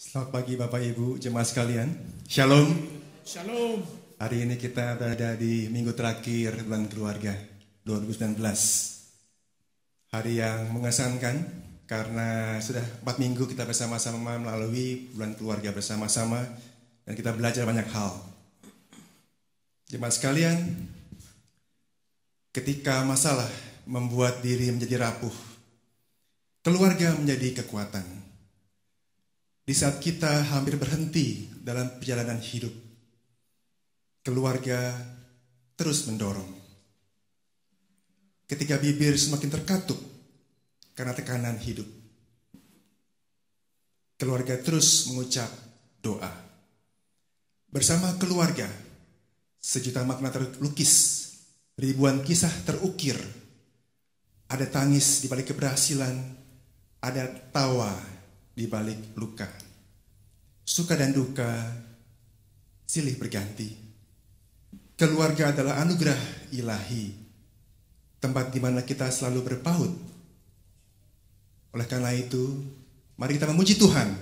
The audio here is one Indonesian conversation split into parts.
Selamat pagi Bapak Ibu jemaat sekalian. Shalom. Shalom. Hari ini kita berada di minggu terakhir bulan keluarga 2019. Hari yang mengesankan karena sudah 4 minggu kita bersama-sama melalui bulan keluarga bersama-sama dan kita belajar banyak hal. Jemaat sekalian, ketika masalah membuat diri menjadi rapuh, keluarga menjadi kekuatan. Di saat kita hampir berhenti dalam perjalanan hidup, keluarga terus mendorong. Ketika bibir semakin terkatup karena tekanan hidup, keluarga terus mengucap doa. Bersama keluarga, sejuta makna terlukis, ribuan kisah terukir. Ada tangis di balik keberhasilan, ada tawa di balik luka. Suka dan duka silih berganti. Keluarga adalah anugerah ilahi, tempat di mana kita selalu berpaut. Oleh karena itu, mari kita memuji Tuhan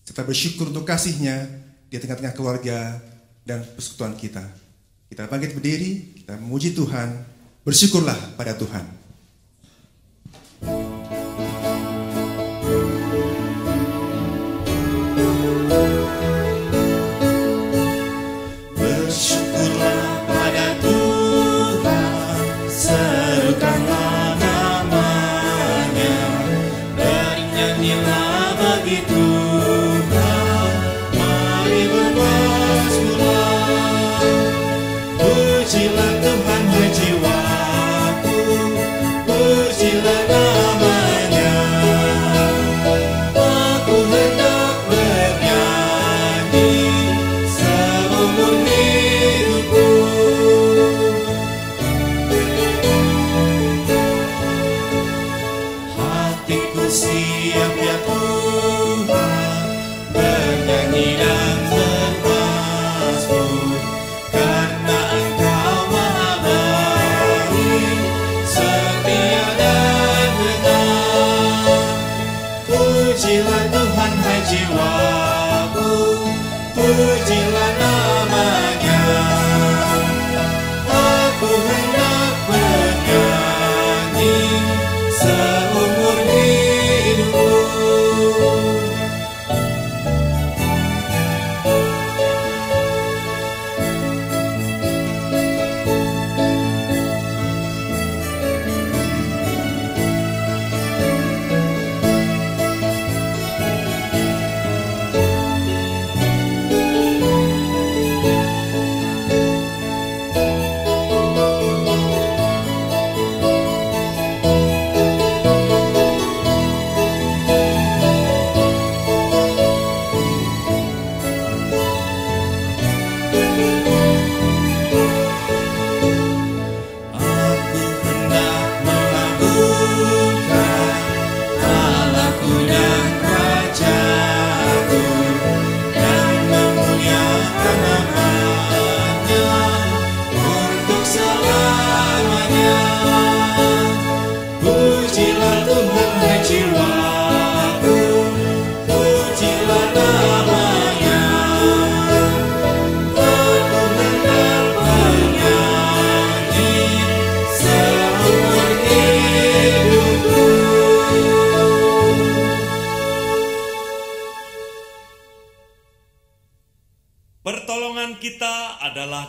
serta bersyukur untuk kasih-Nya di tengah-tengah keluarga dan persekutuan kita. Kita bangkit berdiri, kita memuji Tuhan, bersyukurlah pada Tuhan.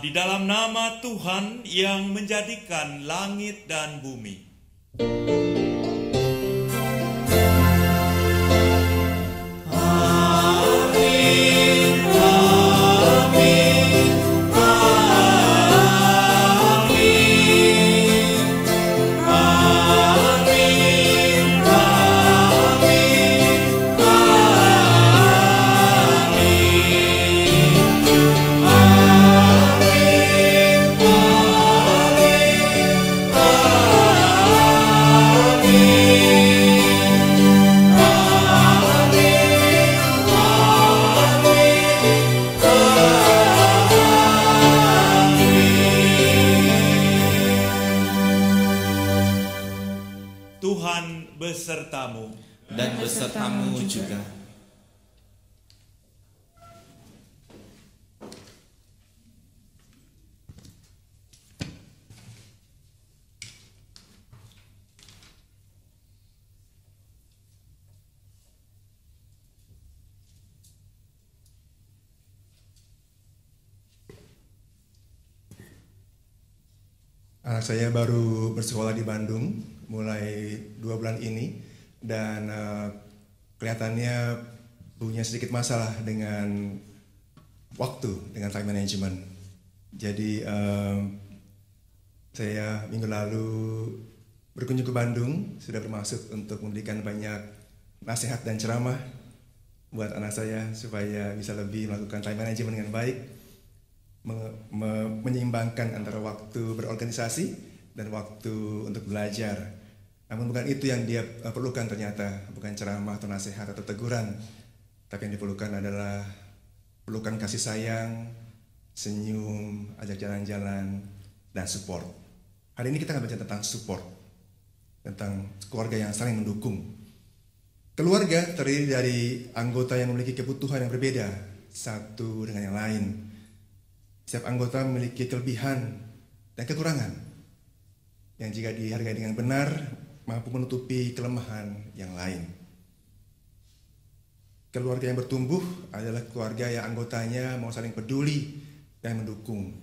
Di dalam nama Tuhan yang menjadikan langit dan bumi. Tuhan. Tuhan besertamu dan besertamu juga. Anak saya baru bersekolah di Bandung mulai 2 bulan ini dan kelihatannya punya sedikit masalah dengan waktu, dengan time management. Jadi saya minggu lalu berkunjung ke Bandung, sudah bermaksud untuk memberikan banyak nasihat dan ceramah buat anak saya supaya bisa lebih melakukan time management dengan baik, menyeimbangkan antara waktu berorganisasi dan waktu untuk belajar. Namun bukan itu yang dia perlukan ternyata, bukan ceramah atau nasihat atau teguran, tapi yang diperlukan adalah perlukan kasih sayang, senyum, ajak jalan-jalan, dan support. Hari ini kita akan bicara tentang support, tentang keluarga yang saling mendukung. Keluarga terdiri dari anggota yang memiliki kebutuhan yang berbeda satu dengan yang lain. Setiap anggota memiliki kelebihan dan kekurangan yang jika dihargai dengan benar mampu menutupi kelemahan yang lain. Keluarga yang bertumbuh adalah keluarga yang anggotanya mau saling peduli dan mendukung.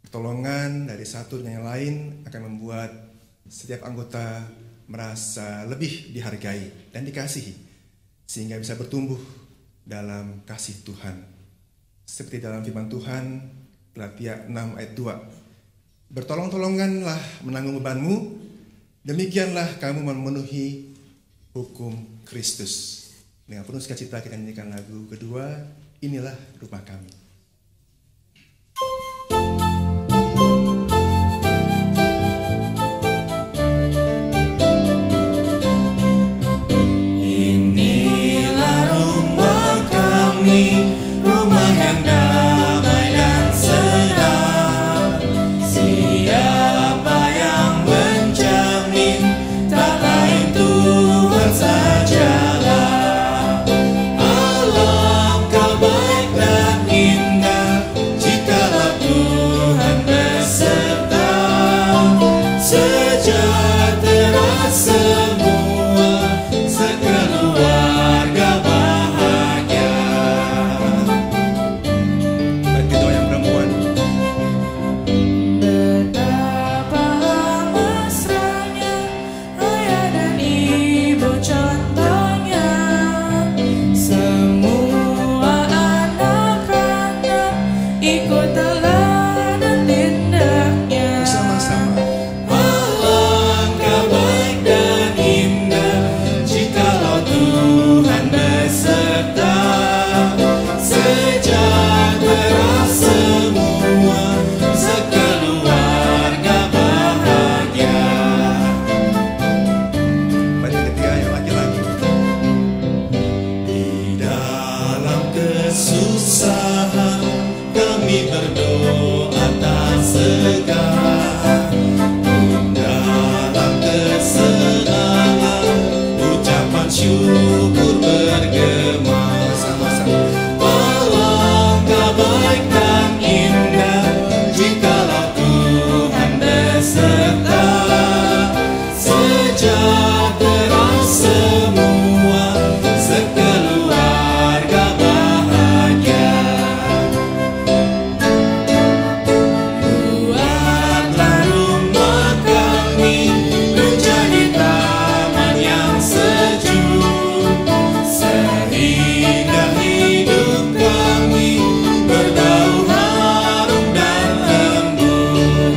Pertolongan dari satu dengan yang lain akan membuat setiap anggota merasa lebih dihargai dan dikasihi, sehingga bisa bertumbuh dalam kasih Tuhan. Seperti dalam firman Tuhan, Galatia 6 ayat 2. Bertolong-tolonganlah menanggung bebanmu, demikianlah kamu memenuhi hukum Kristus. Dengan penuh sukacita kita nyanyikan lagu kedua, Inilah Rumah Kami. Inilah rumah kami, rumah yang damai dan senang. Siapa yang menjamin? Tak lain Tuhan sajalah. Alangkah baik dan indah jikalau Tuhan beserta. Sejahtera semua, sekeluarga bahagia. Dan kedua yang perempuan. Betapa mesranya ayah dan ibu contohnya. Semua anak-anak ikut teladan tindaknya. Bersama-sama. Alangkah baik dan indah jikalau Tuhan beserta. Sejahtera semua, sekeluarga bahagia. Baik, yang ketiga yang laki-laki. Di dalam kesusahan kami berdoa tak segan. Dalam kesenangan ucapan syukur bergema. Alangkah baik dan indah jikalau Tuhan beserta. Sejahtera semua, sekeluarga bahagia. Buatlah rumah kami menjadi taman yang sejuk, sehingga hidup kami berbau harum dan lembut.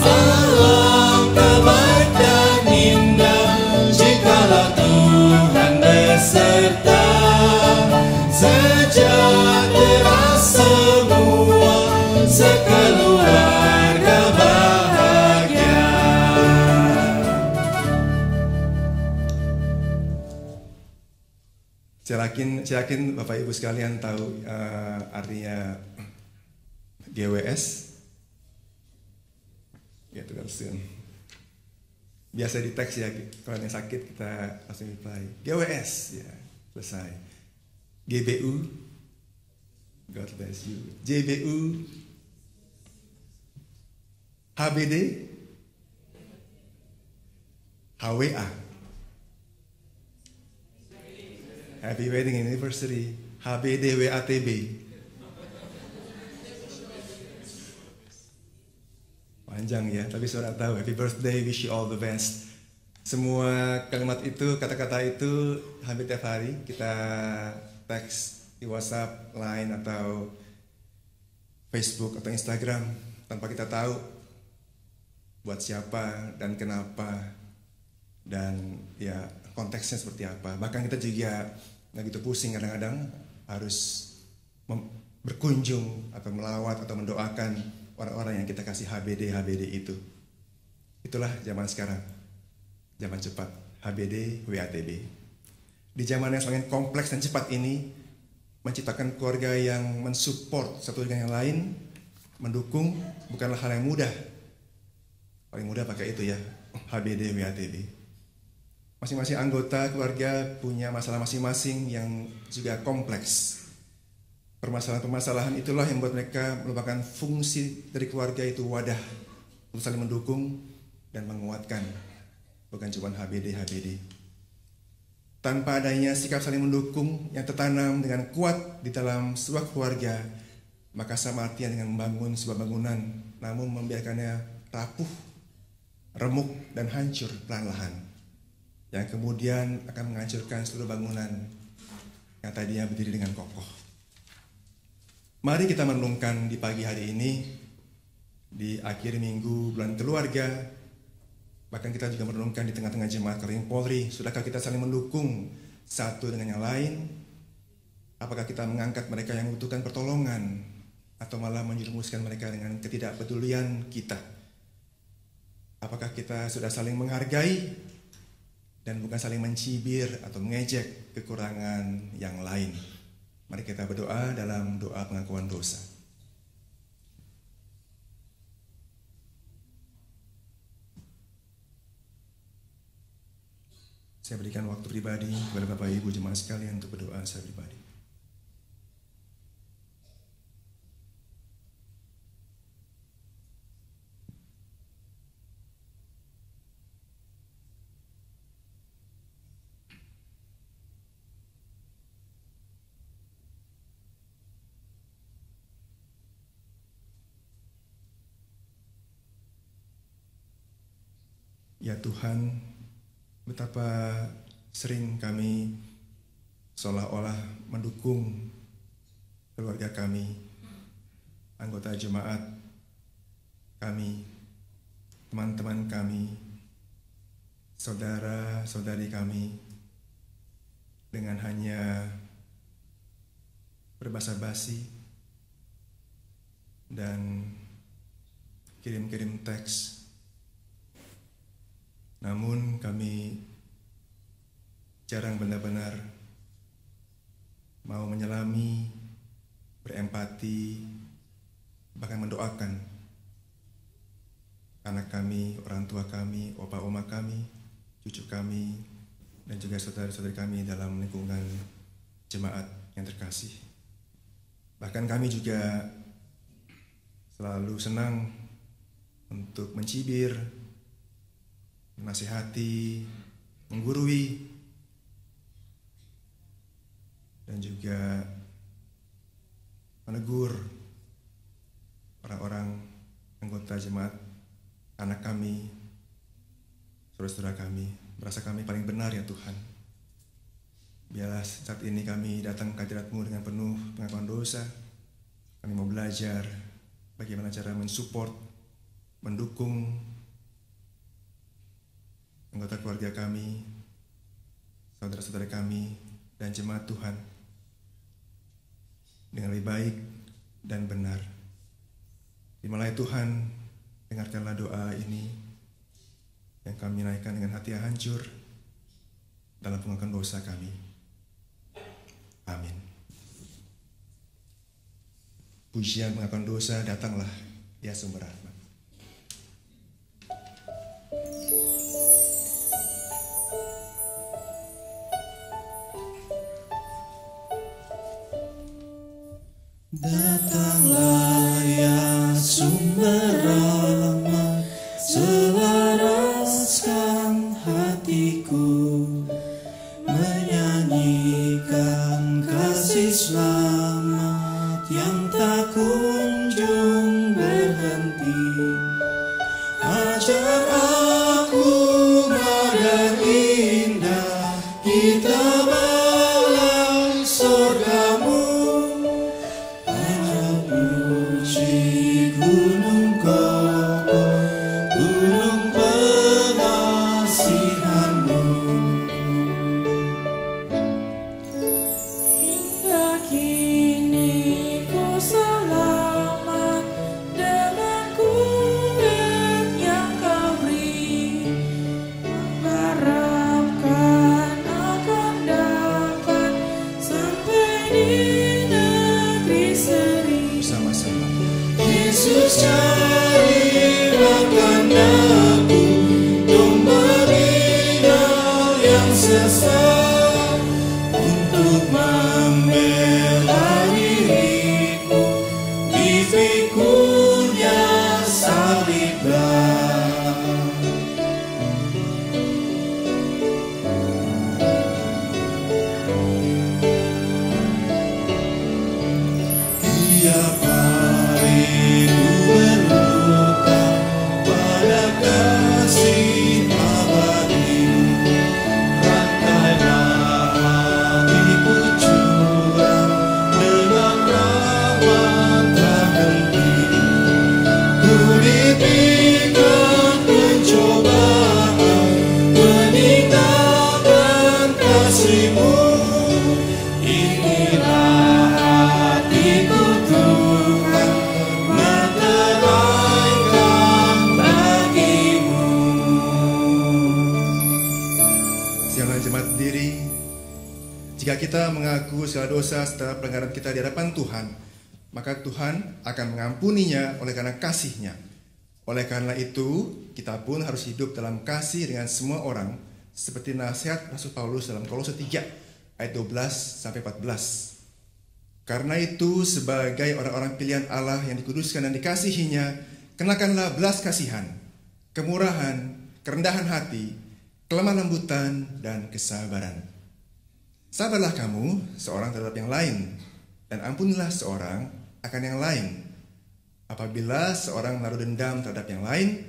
Alangkah baik dan indah jikalau Tuhan beserta. Sejahtera semua, sekeluarga bahagia. Saya yakin Bapak Ibu sekalian tahu artinya GWS. Gitu kan. Biasa di teks ya, kalau yang sakit kita langsung reply GWS, ya selesai. GBU, God bless you. JBU, HBD, HWA, Happy Wedding Anniversary, HBD WATB. panjang ya, tapi saudara tahu happy birthday, wish you all the best. Semua kalimat itu, kata-kata itu hampir tiap hari kita teks di WhatsApp, Line atau Facebook atau Instagram tanpa kita tahu buat siapa dan kenapa dan ya konteksnya seperti apa. Bahkan kita juga nggak gitu pusing kadang-kadang harus berkunjung atau melawat atau mendoakan orang-orang yang kita kasih HBD itu. Itulah zaman sekarang, zaman cepat, HBD, WATB. Di zaman yang semakin kompleks dan cepat ini, menciptakan keluarga yang mensupport satu dengan yang lain, mendukung, bukanlah hal yang mudah. Paling mudah pakai itu ya, HBD, WATB. Masing-masing anggota keluarga punya masalah masing-masing yang juga kompleks. Permasalahan-permasalahan itulah yang membuat mereka merupakan fungsi dari keluarga itu wadah untuk saling mendukung dan menguatkan, bukan cuma HBD. Tanpa adanya sikap saling mendukung yang tertanam dengan kuat di dalam sebuah keluarga, maka sama artinya dengan membangun sebuah bangunan, namun membiarkannya rapuh, remuk, dan hancur perlahan-lahan, yang kemudian akan menghancurkan seluruh bangunan yang tadinya berdiri dengan kokoh. Mari kita merenungkan di pagi hari ini, di akhir minggu bulan keluarga, bahkan kita juga merenungkan di tengah-tengah jemaat Kering Polri, sudahkah kita saling mendukung satu dengan yang lain? Apakah kita mengangkat mereka yang membutuhkan pertolongan, atau malah menjerumuskan mereka dengan ketidakpedulian kita? Apakah kita sudah saling menghargai dan bukan saling mencibir atau mengejek kekurangan yang lain? Mari kita berdoa dalam doa pengakuan dosa. Saya berikan waktu pribadi kepada Bapak Ibu jemaat sekalian untuk berdoa saya pribadi. Ya Tuhan, betapa sering kami seolah-olah mendukung keluarga kami, anggota jemaat kami, teman-teman kami, saudara-saudari kami, dengan hanya berbasa-basi dan kirim-kirim teks. Namun kami jarang benar-benar mau menyelami, berempati, bahkan mendoakan anak kami, orang tua kami, opa oma kami, cucu kami, dan juga saudara-saudari kami dalam lingkungan jemaat yang terkasih. Bahkan kami juga selalu senang untuk mencibir, menasihati, menggurui, dan juga menegur orang-orang anggota jemaat, anak kami, saudara-saudara kami. Merasa kami paling benar ya Tuhan. Biarlah saat ini kami datang ke hadirat-Mu dengan penuh pengakuan dosa. Kami mau belajar bagaimana cara mensupport, mendukung anggota keluarga kami, saudara-saudara kami, dan jemaat Tuhan dengan lebih baik dan benar. Terimalah Tuhan, dengarkanlah doa ini yang kami naikkan dengan hati yang hancur dalam pengakuan dosa kami. Amin. Pujian pengakuan dosa, datanglah ya sumber rahmat. Datanglah ya sumber rahmat, selaraskan hatiku, menyanyikan kasih selamat yang tak kunjung berhenti. Ajar aku madan indah kita malam surgamu. Ajar puji gunung kokoh, gunung pengasihanmu. Hingga kini ku selamat dengan kuat yang kau beri, mengharapkan akan dapat sampai di negeri seri. Bersama-sama. Yesus carikan aku domba bidal yang sesat untuk membela diriku di pikulnya saliblah. Tiap hari ku berluka pada kasih abadi. Rantailah hatiku curang dengan rahmat tak henti. Ku diberikan pencobaan meninggalkan kasih-Mu. Inilah hatiku Tuhan, meteraikan bagi-Mu. Siaplah jemaat berdiri. Jika kita mengaku segala dosa serta pelanggaran kita di hadapan Tuhan, maka Tuhan akan mengampuninya oleh karena kasih-Nya. Oleh karena itu, kita pun harus hidup dalam kasih dengan semua orang, seperti nasihat Rasul Paulus dalam Kolose 3 ayat 12-14. Karena itu, sebagai orang-orang pilihan Allah yang dikuduskan dan dikasihinya, kenakanlah belas kasihan, kemurahan, kerendahan hati, kelemah lembutan, dan kesabaran. Sabarlah kamu seorang terhadap yang lain, dan ampunilah seorang akan yang lain. Apabila seorang menaruh dendam terhadap yang lain,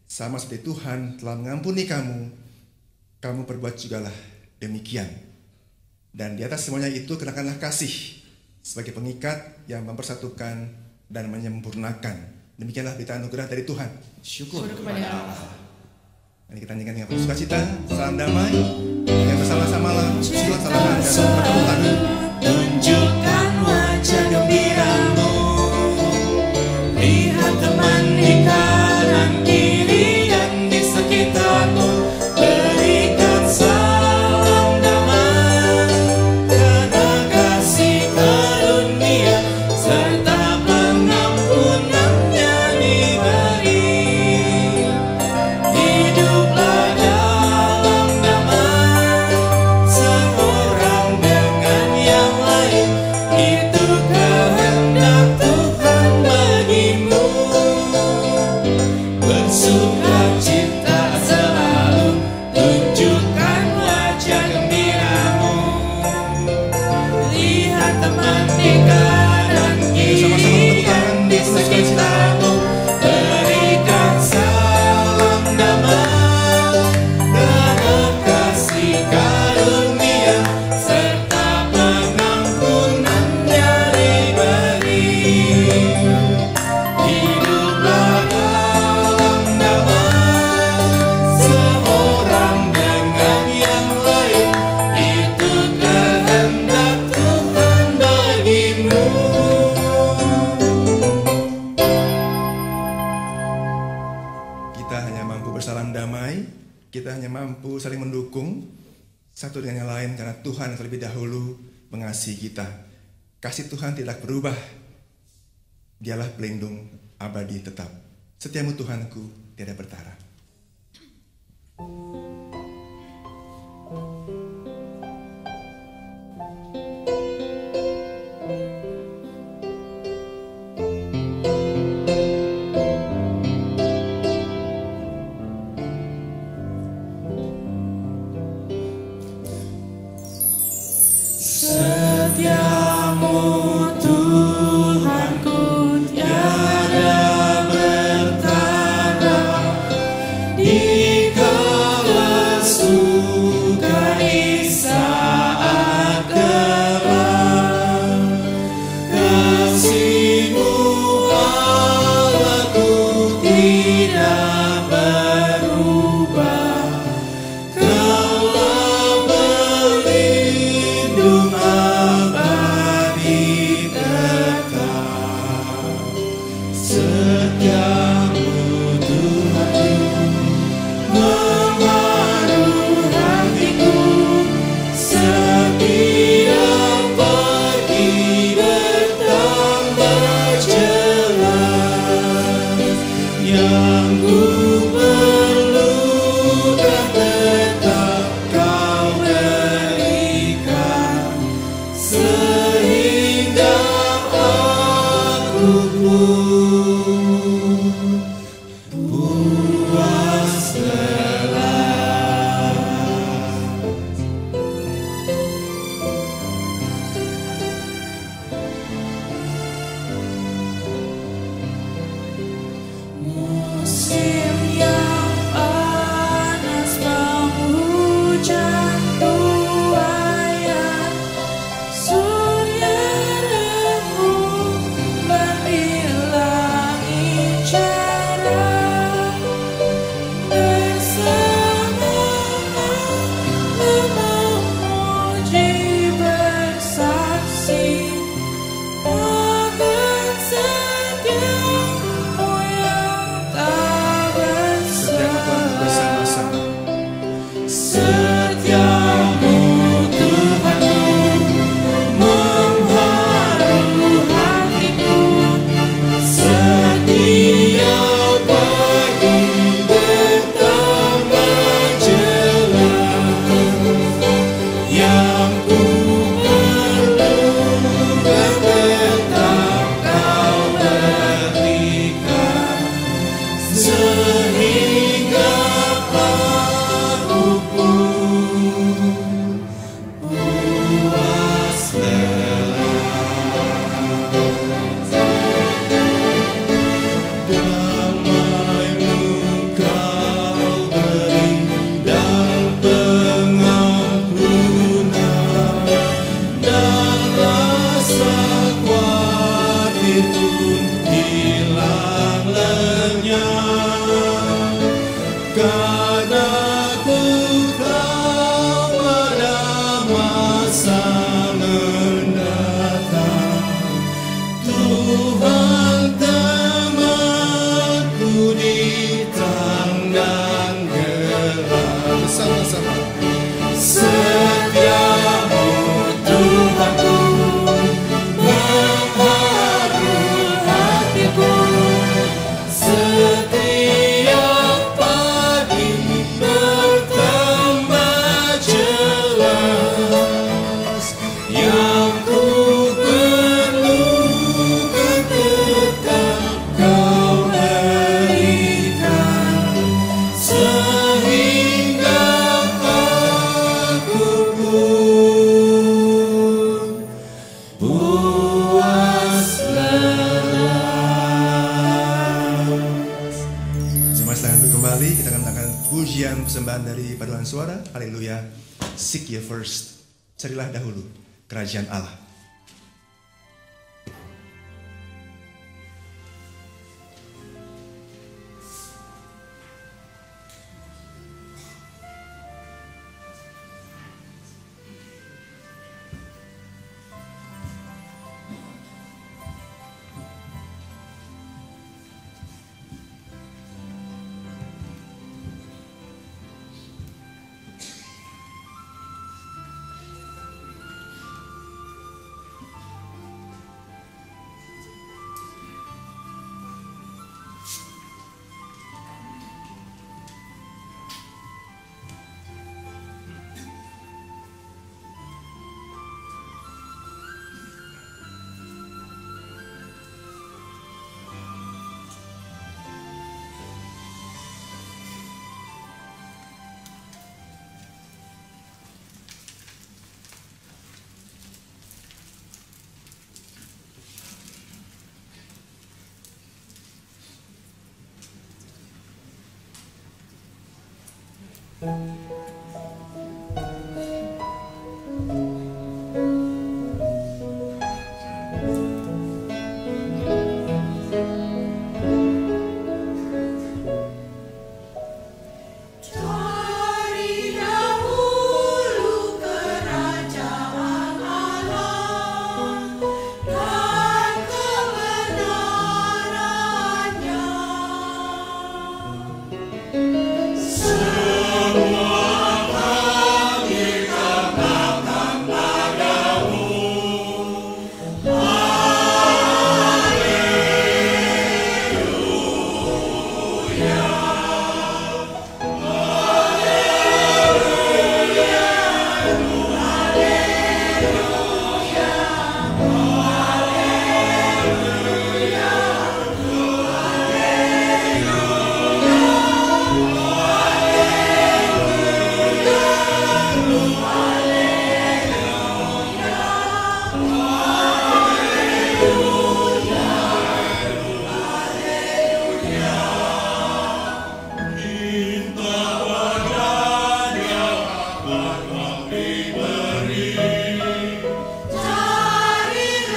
sama seperti Tuhan telah mengampuni kamu, kamu perbuat jugalah demikian. Dan di atas semuanya itu kenakanlah kasih sebagai pengikat yang mempersatukan dan menyempurnakan. Demikianlah berita anugerah dari Tuhan. Syukur kepada Allah. Mari kita nyanyikan dengan penuh sukacita. Salam damai. Yang bersama-samalah. Silakan salaman dan bertepuk tangan. Tunjukkan wajah gembiramu. Lihat teman di kanan kiri dan di sekitarmu. Berikan salam damai karena kasih karunia serta pengampunannya diberi. Hiduplah dalam damai seorang dengan yang lain. Itu kehendak Tuhan bagimu. Bersukacita selalu, tunjukkan wajah gembiramu. Lihat teman di kanan kiri dan di sekitarmu. Berikan salam damai dan kasih karunia serta pengampunannya diberi. Hiduplah dalam damai seorang dengan yang lain. Itu kehendak Tuhan bagimu. Kita hanya mampu bersalam damai. Kita hanya mampu saling mendukung satu dengan yang lain karena Tuhan yang terlebih dahulu mengasihi kita. Kasih Tuhan tidak berubah. Dialah pelindung abadi tetap. Setiamu Tuhanku tiada bertara. Setiamu Tuhanku tiada bertara, pun hilang lenyap, karena ku tahu pada masa mendatang Tuhan temanku di tangan gelap. Sama-sama. Setiamu Tuhanku mengharu hatiku, setiap pagi bertambah jelas. Yang ku perlukan tetap Kau berikan, sehingga aku pun puas lelah. Jemaat sedang duduk kembali, kita akan mendengarkan pujian persembahan dari paduan suara. Haleluya. Seek ye first. Carilah dahulu kerajaan Allah. Cari dahulu kerajaan Allah dan kebenarannya. Cari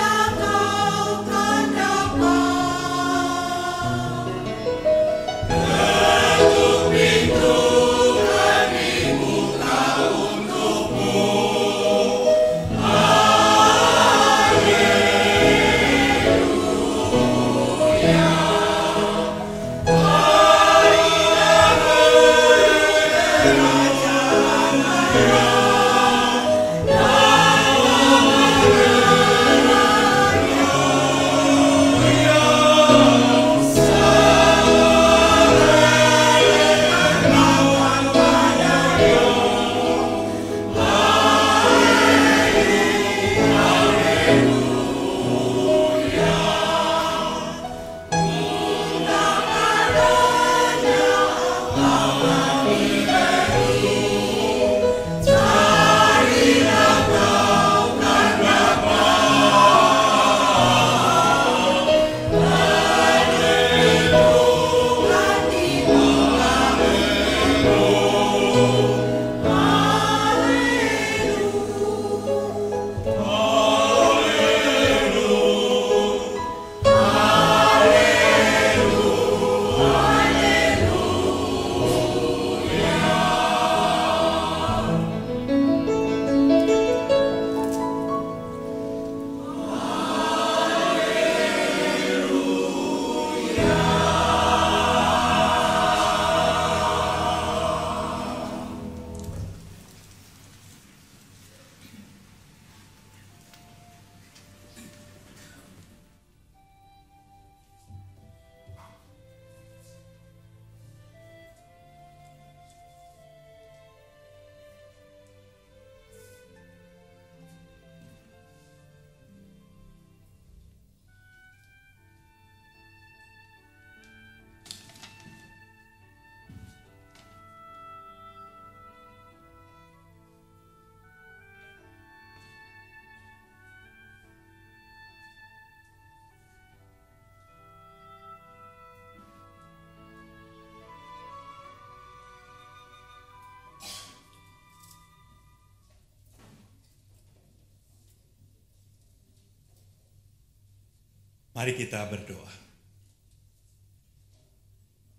Mari kita berdoa.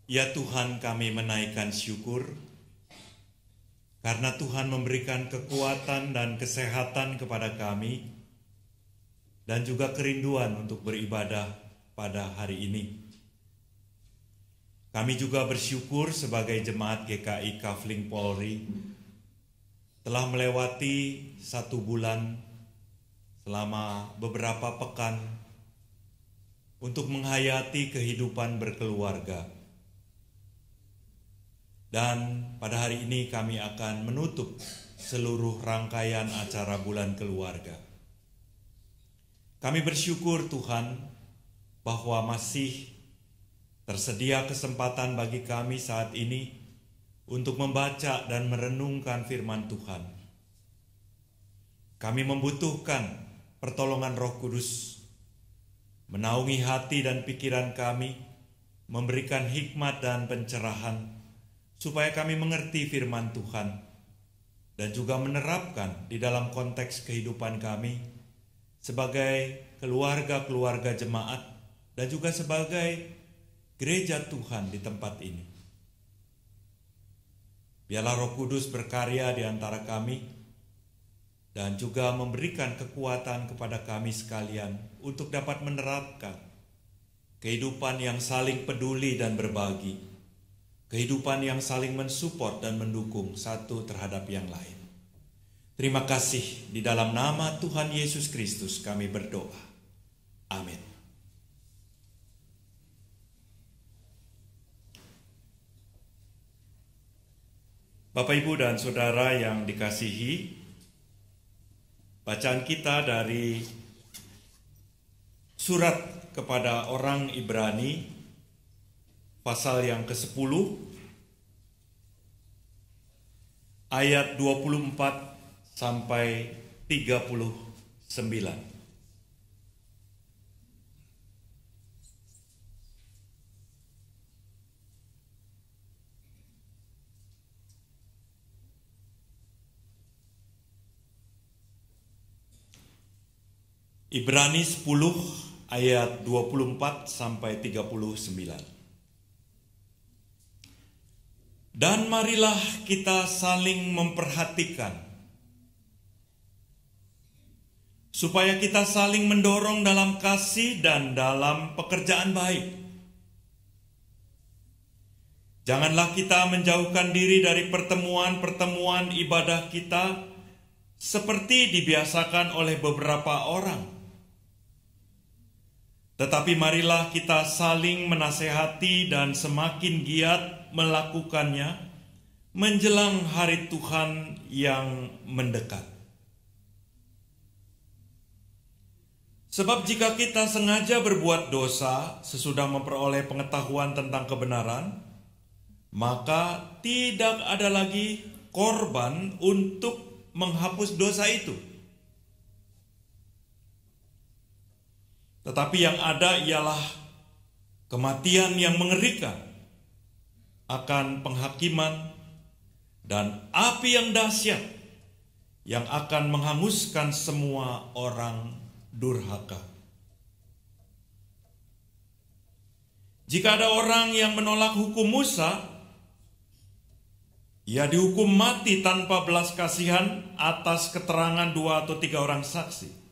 Ya Tuhan, kami menaikkan syukur karena Tuhan memberikan kekuatan dan kesehatan kepada kami dan juga kerinduan untuk beribadah pada hari ini. Kami juga bersyukur sebagai jemaat GKI Kafling Polri telah melewati 1 bulan selama beberapa pekan untuk menghayati kehidupan berkeluarga. Dan pada hari ini kami akan menutup seluruh rangkaian acara bulan keluarga. Kami bersyukur Tuhan bahwa masih tersedia kesempatan bagi kami saat ini untuk membaca dan merenungkan firman Tuhan. Kami membutuhkan pertolongan Roh Kudus, menaungi hati dan pikiran kami, memberikan hikmat dan pencerahan, supaya kami mengerti firman Tuhan dan juga menerapkan di dalam konteks kehidupan kami sebagai keluarga-keluarga jemaat dan juga sebagai gereja Tuhan di tempat ini. Biarlah Roh Kudus berkarya di antara kami dan juga memberikan kekuatan kepada kami sekalian untuk dapat menerapkan kehidupan yang saling peduli dan berbagi. Kehidupan yang saling mensupport dan mendukung satu terhadap yang lain. Terima kasih, di dalam nama Tuhan Yesus Kristus kami berdoa. Amin. Bapak, Ibu, dan Saudara yang dikasihi, bacaan kita dari surat kepada orang Ibrani, pasal yang ke-10, ayat 24 sampai 39. Ibrani 10 ayat 24 sampai 39. Dan marilah kita saling memperhatikan, supaya kita saling mendorong dalam kasih dan dalam pekerjaan baik. Janganlah kita menjauhkan diri dari pertemuan-pertemuan ibadah kita, seperti dibiasakan oleh beberapa orang. Tetapi marilah kita saling menasehati dan semakin giat melakukannya menjelang hari Tuhan yang mendekat. Sebab jika kita sengaja berbuat dosa sesudah memperoleh pengetahuan tentang kebenaran, maka tidak ada lagi korban untuk menghapus dosa itu. Tetapi yang ada ialah kematian yang mengerikan akan penghakiman dan api yang dahsyat yang akan menghanguskan semua orang durhaka. Jika ada orang yang menolak hukum Musa, ia dihukum mati tanpa belas kasihan atas keterangan 2 atau 3 orang saksi.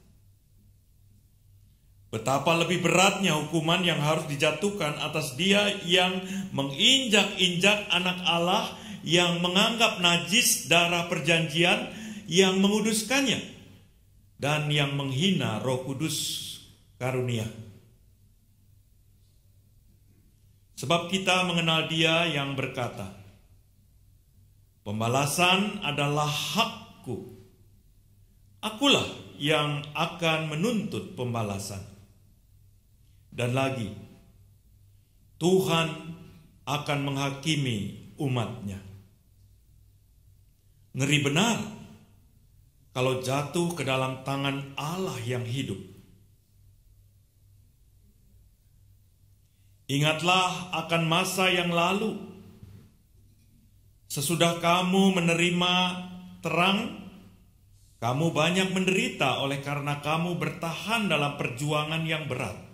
Betapa lebih beratnya hukuman yang harus dijatuhkan atas dia yang menginjak-injak anak Allah, yang menganggap najis darah perjanjian, yang menguduskannya, dan yang menghina Roh Kudus karunia. Sebab kita mengenal Dia yang berkata, "Pembalasan adalah hakku, akulah yang akan menuntut pembalasan." Dan lagi, Tuhan akan menghakimi umat-Nya. Ngeri benar kalau jatuh ke dalam tangan Allah yang hidup. Ingatlah akan masa yang lalu. Sesudah kamu menerima terang, kamu banyak menderita oleh karena kamu bertahan dalam perjuangan yang berat.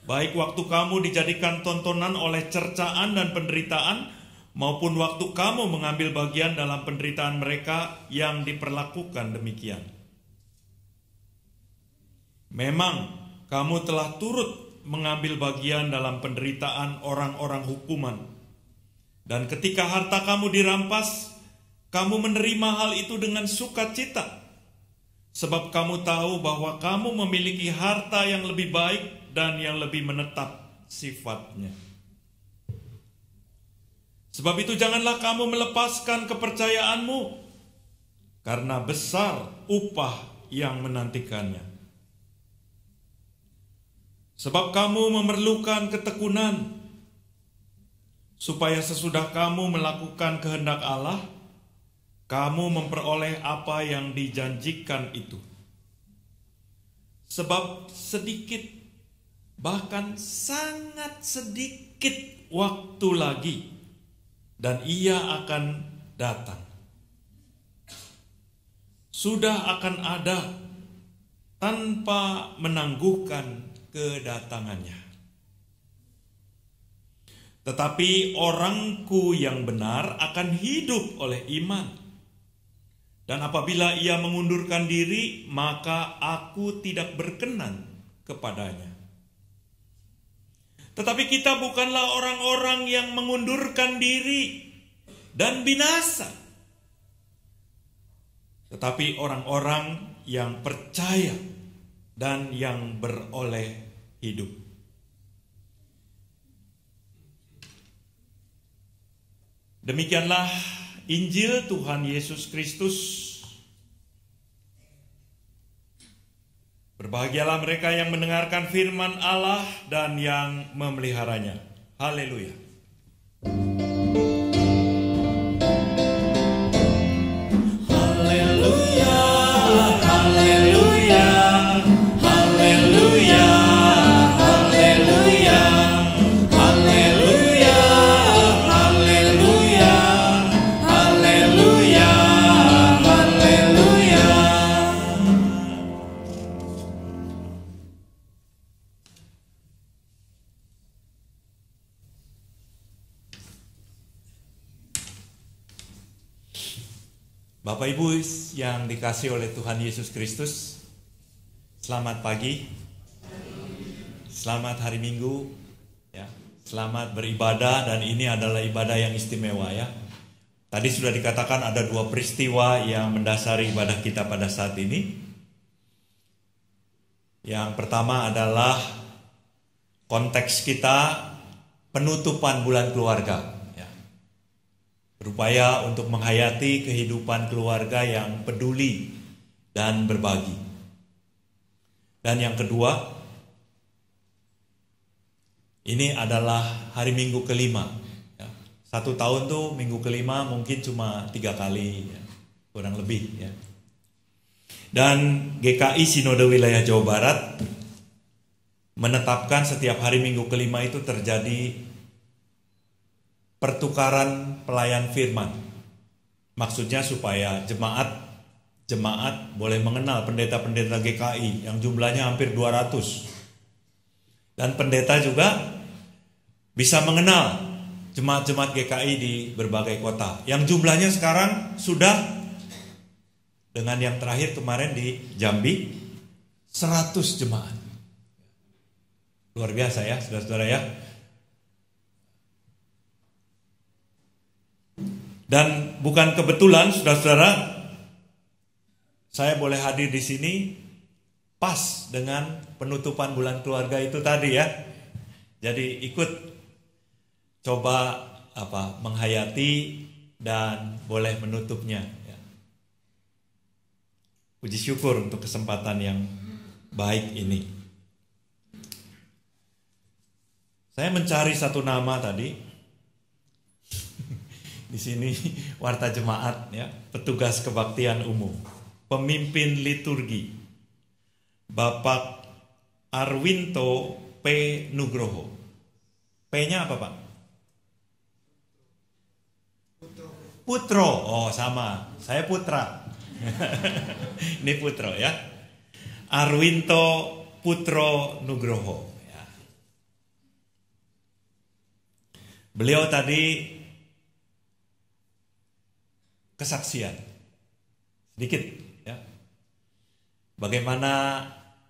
baik waktu kamu dijadikan tontonan oleh cercaan dan penderitaan, maupun waktu kamu mengambil bagian dalam penderitaan mereka yang diperlakukan demikian. Memang kamu telah turut mengambil bagian dalam penderitaan orang-orang hukuman. Dan ketika harta kamu dirampas, kamu menerima hal itu dengan sukacita. Sebab kamu tahu bahwa kamu memiliki harta yang lebih baik dan yang lebih menetap sifatnya. Sebab itu janganlah kamu melepaskan kepercayaanmu, karena besar upah yang menantikannya. Sebab kamu memerlukan ketekunan, supaya sesudah kamu melakukan kehendak Allah, kamu memperoleh apa yang dijanjikan itu. Sebab sedikit, bahkan sangat sedikit waktu lagi, dan ia akan datang. Sudah akan ada tanpa menangguhkan kedatangannya. Tetapi orangku yang benar akan hidup oleh iman. Dan apabila ia mengundurkan diri, maka aku tidak berkenan kepadanya. Tetapi kita bukanlah orang-orang yang mengundurkan diri dan binasa, tetapi orang-orang yang percaya dan yang beroleh hidup. Demikianlah Injil Tuhan Yesus Kristus. Berbahagialah mereka yang mendengarkan firman Allah dan yang memeliharanya. Haleluya. Haleluya, haleluya, haleluya, haleluya, haleluya, haleluya, haleluya, haleluya. Bapak Ibu yang dikasihi oleh Tuhan Yesus Kristus, selamat pagi, selamat hari Minggu, ya, selamat beribadah, dan ini adalah ibadah yang istimewa ya. Tadi sudah dikatakan ada dua peristiwa yang mendasari ibadah kita pada saat ini. Yang pertama adalah konteks kita penutupan bulan keluarga. Berupaya untuk menghayati kehidupan keluarga yang peduli dan berbagi. Dan yang kedua, ini adalah hari Minggu kelima. Satu tahun tuh Minggu kelima mungkin cuma 3 kali, kurang lebih. Dan GKI Sinode Wilayah Jawa Barat menetapkan setiap hari Minggu kelima itu terjadi pertukaran pelayan firman. Maksudnya supaya jemaat boleh mengenal pendeta-pendeta GKI yang jumlahnya hampir 200. Dan pendeta juga bisa mengenal jemaat-jemaat GKI di berbagai kota. Yang jumlahnya sekarang sudah, dengan yang terakhir kemarin di Jambi, 100 jemaat. Luar biasa ya, saudara-saudara ya. Dan bukan kebetulan, saudara-saudara, saya boleh hadir di sini pas dengan penutupan bulan keluarga itu tadi ya. Jadi ikut coba menghayati dan boleh menutupnya. Ya. Puji syukur untuk kesempatan yang baik ini. Saya mencari satu nama tadi. Di sini warta jemaat ya, petugas kebaktian umum, pemimpin liturgi, Bapak Arwinto P. Nugroho. P-nya apa Pak? Putro. Oh sama, saya Putra. Ini Putro ya. Arwinto Putro Nugroho. Ya. Beliau tadi kesaksian sedikit ya. Bagaimana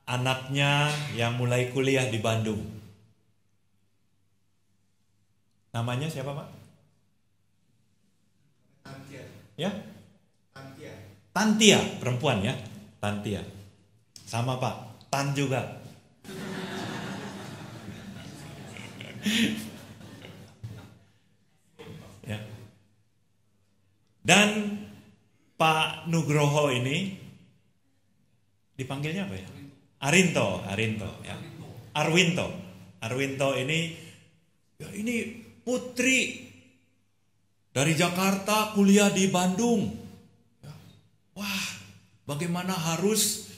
anaknya yang mulai kuliah di Bandung. Namanya siapa, Pak? Tantia. Ya? Tantia. Tantia, perempuan ya. Tantia. Sama Pak, Tan juga. Ya. Dan Pak Nugroho ini dipanggilnya apa ya? Arinto ya. Arwinto ini ya, ini putri dari Jakarta kuliah di Bandung. Ya. Wah, bagaimana harus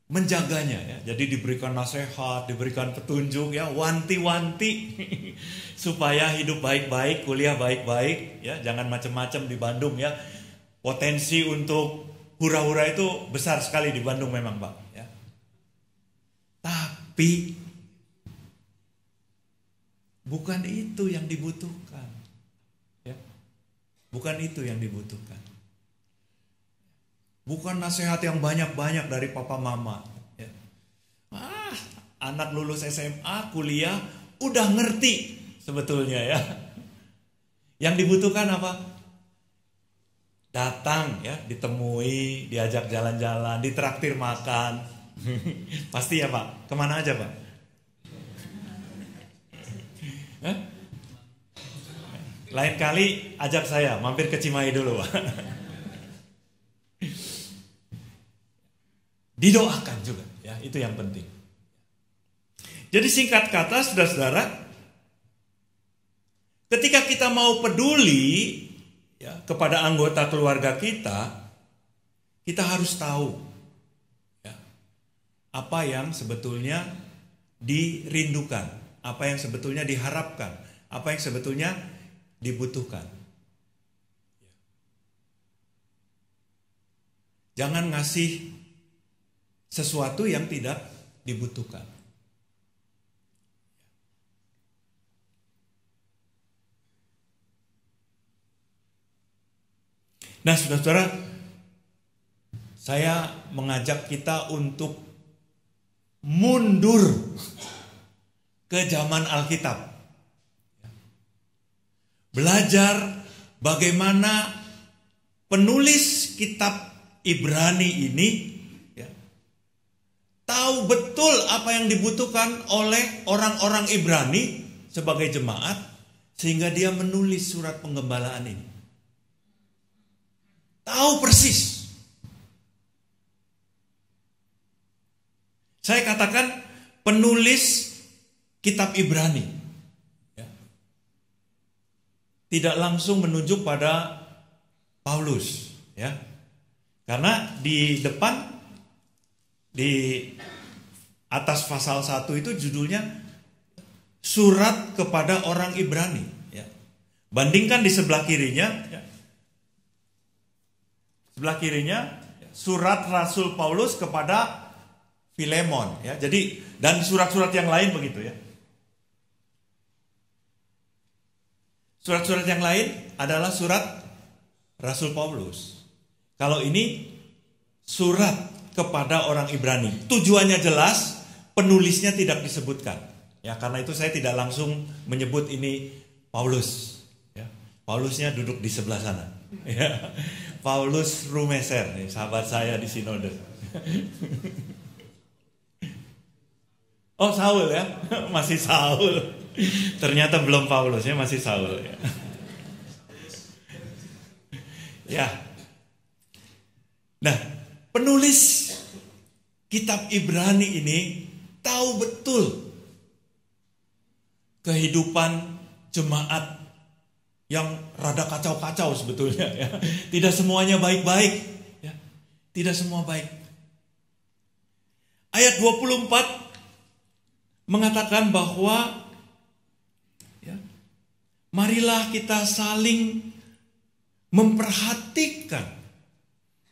menjaganya ya. Jadi diberikan nasihat, diberikan petunjuk ya, wanti-wanti supaya hidup baik-baik, kuliah baik-baik ya, jangan macam-macam di Bandung ya. Potensi untuk hura-hura itu besar sekali di Bandung memang, Pak ya. Tapi bukan itu yang dibutuhkan. Ya. Bukan itu yang dibutuhkan. Bukan nasihat yang banyak-banyak dari papa mama. Ya. Anak lulus SMA, kuliah, udah ngerti sebetulnya ya. Yang dibutuhkan apa? Datang ya, ditemui, diajak jalan-jalan, ditraktir makan. Pasti ya Pak, kemana aja Pak? Lain kali ajak saya mampir ke Cimahi dulu Pak. Didoakan juga ya, itu yang penting. Jadi singkat kata saudara-saudara, ketika kita mau peduli ya, kepada anggota keluarga kita harus tahu ya, apa yang sebetulnya dirindukan, apa yang sebetulnya diharapkan, apa yang sebetulnya dibutuhkan. Jangan ngasih sesuatu yang tidak dibutuhkan. Nah, saudara-saudara, saya mengajak kita untuk mundur ke zaman Alkitab. Belajar bagaimana penulis kitab Ibrani ini ya, tahu betul apa yang dibutuhkan oleh orang-orang Ibrani sebagai jemaat, sehingga dia menulis surat penggembalaan ini. Tahu persis. Saya katakan penulis kitab Ibrani ya, tidak langsung menunjuk pada Paulus ya. Karena di depan, di atas pasal 1 itu judulnya surat kepada orang Ibrani ya. Bandingkan di sebelah kirinya ya. Sebelah kirinya surat Rasul Paulus kepada Filemon ya. Jadi dan surat-surat yang lain begitu ya. Surat-surat yang lain adalah surat Rasul Paulus. Kalau ini surat kepada orang Ibrani. Tujuannya jelas, penulisnya tidak disebutkan. Ya, karena itu saya tidak langsung menyebut ini Paulus. Ya, Paulusnya duduk di sebelah sana. Ya, Paulus Rumeser, nih, sahabat saya di Sinode. Oh, Saul ya, masih Saul. Ternyata belum Paulus ya, masih Saul ya. Ya. Nah, penulis kitab Ibrani ini tahu betul kehidupan jemaat yang rada kacau-kacau sebetulnya ya. Tidak semuanya baik-baik ya. Tidak semua baik. Ayat 24 mengatakan bahwa ya, marilah kita saling memperhatikan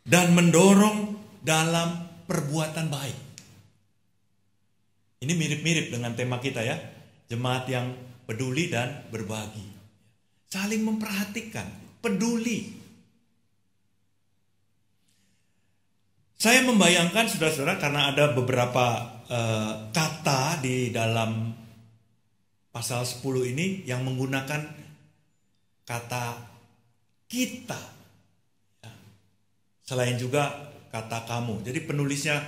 dan mendorong dalam perbuatan baik. Ini mirip-mirip dengan tema kita ya, jemaat yang peduli dan berbagi. saling memperhatikan, peduli. Saya membayangkan saudara-saudara, karena ada beberapa kata di dalam pasal 10 ini yang menggunakan kata kita. Selain juga kata kamu. Jadi penulisnya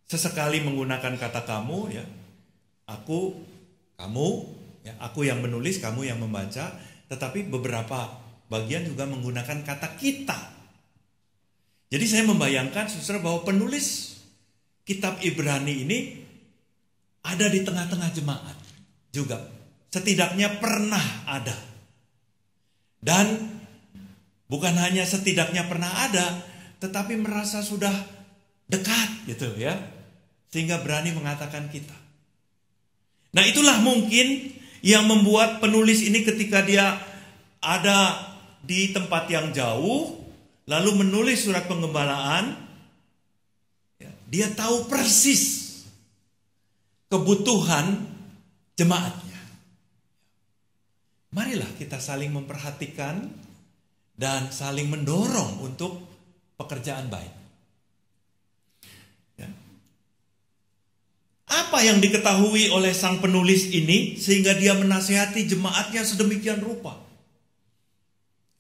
sesekali menggunakan kata kamu, ya. Aku, kamu, ya. Aku yang menulis, kamu yang membaca. Tetapi beberapa bagian juga menggunakan kata kita. Jadi saya membayangkan saudara bahwa penulis kitab Ibrani ini ada di tengah-tengah jemaat juga. Setidaknya pernah ada. Dan bukan hanya setidaknya pernah ada, tetapi merasa sudah dekat gitu ya. Sehingga berani mengatakan kita. Nah, itulah mungkin yang membuat penulis ini ketika dia ada di tempat yang jauh, lalu menulis surat penggembalaan, dia tahu persis kebutuhan jemaatnya. Marilah kita saling memperhatikan dan saling mendorong untuk pekerjaan baik. Ya. Apa yang diketahui oleh sang penulis ini sehingga dia menasihati jemaatnya sedemikian rupa?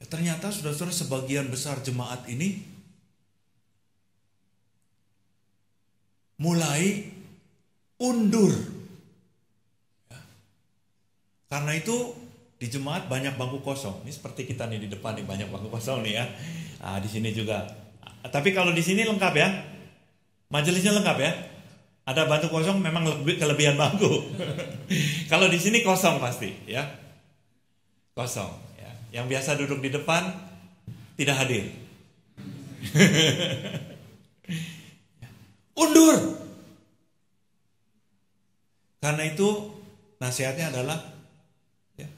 Ya, ternyata saudara-saudara, sebagian besar jemaat ini mulai undur. Ya. Karena itu di jemaat banyak bangku kosong. Ini seperti kita nih di depan nih, banyak bangku kosong nih ya. Nah, di sini juga. Tapi kalau di sini lengkap ya. Majelisnya lengkap ya. Ada bangku kosong, memang kelebihan bangku. Kalau di sini kosong pasti ya. Kosong ya. Yang biasa duduk di depan tidak hadir. Undur. Karena itu nasihatnya adalah ya,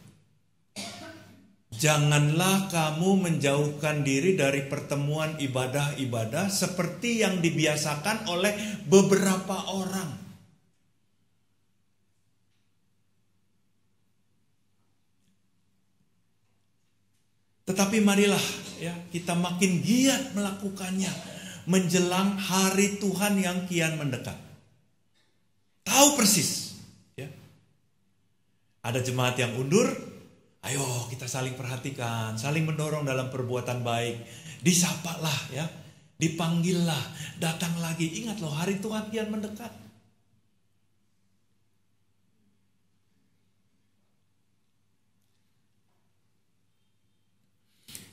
janganlah kamu menjauhkan diri dari pertemuan ibadah-ibadah seperti yang dibiasakan oleh beberapa orang. Tetapi marilah ya, kita makin giat melakukannya menjelang hari Tuhan yang kian mendekat. Tahu persis ya. Ada jemaat yang undur, ayo kita saling perhatikan, saling mendorong dalam perbuatan baik. Disapalah ya, dipanggillah, datang lagi. Ingat loh, hari Tuhan kian mendekat.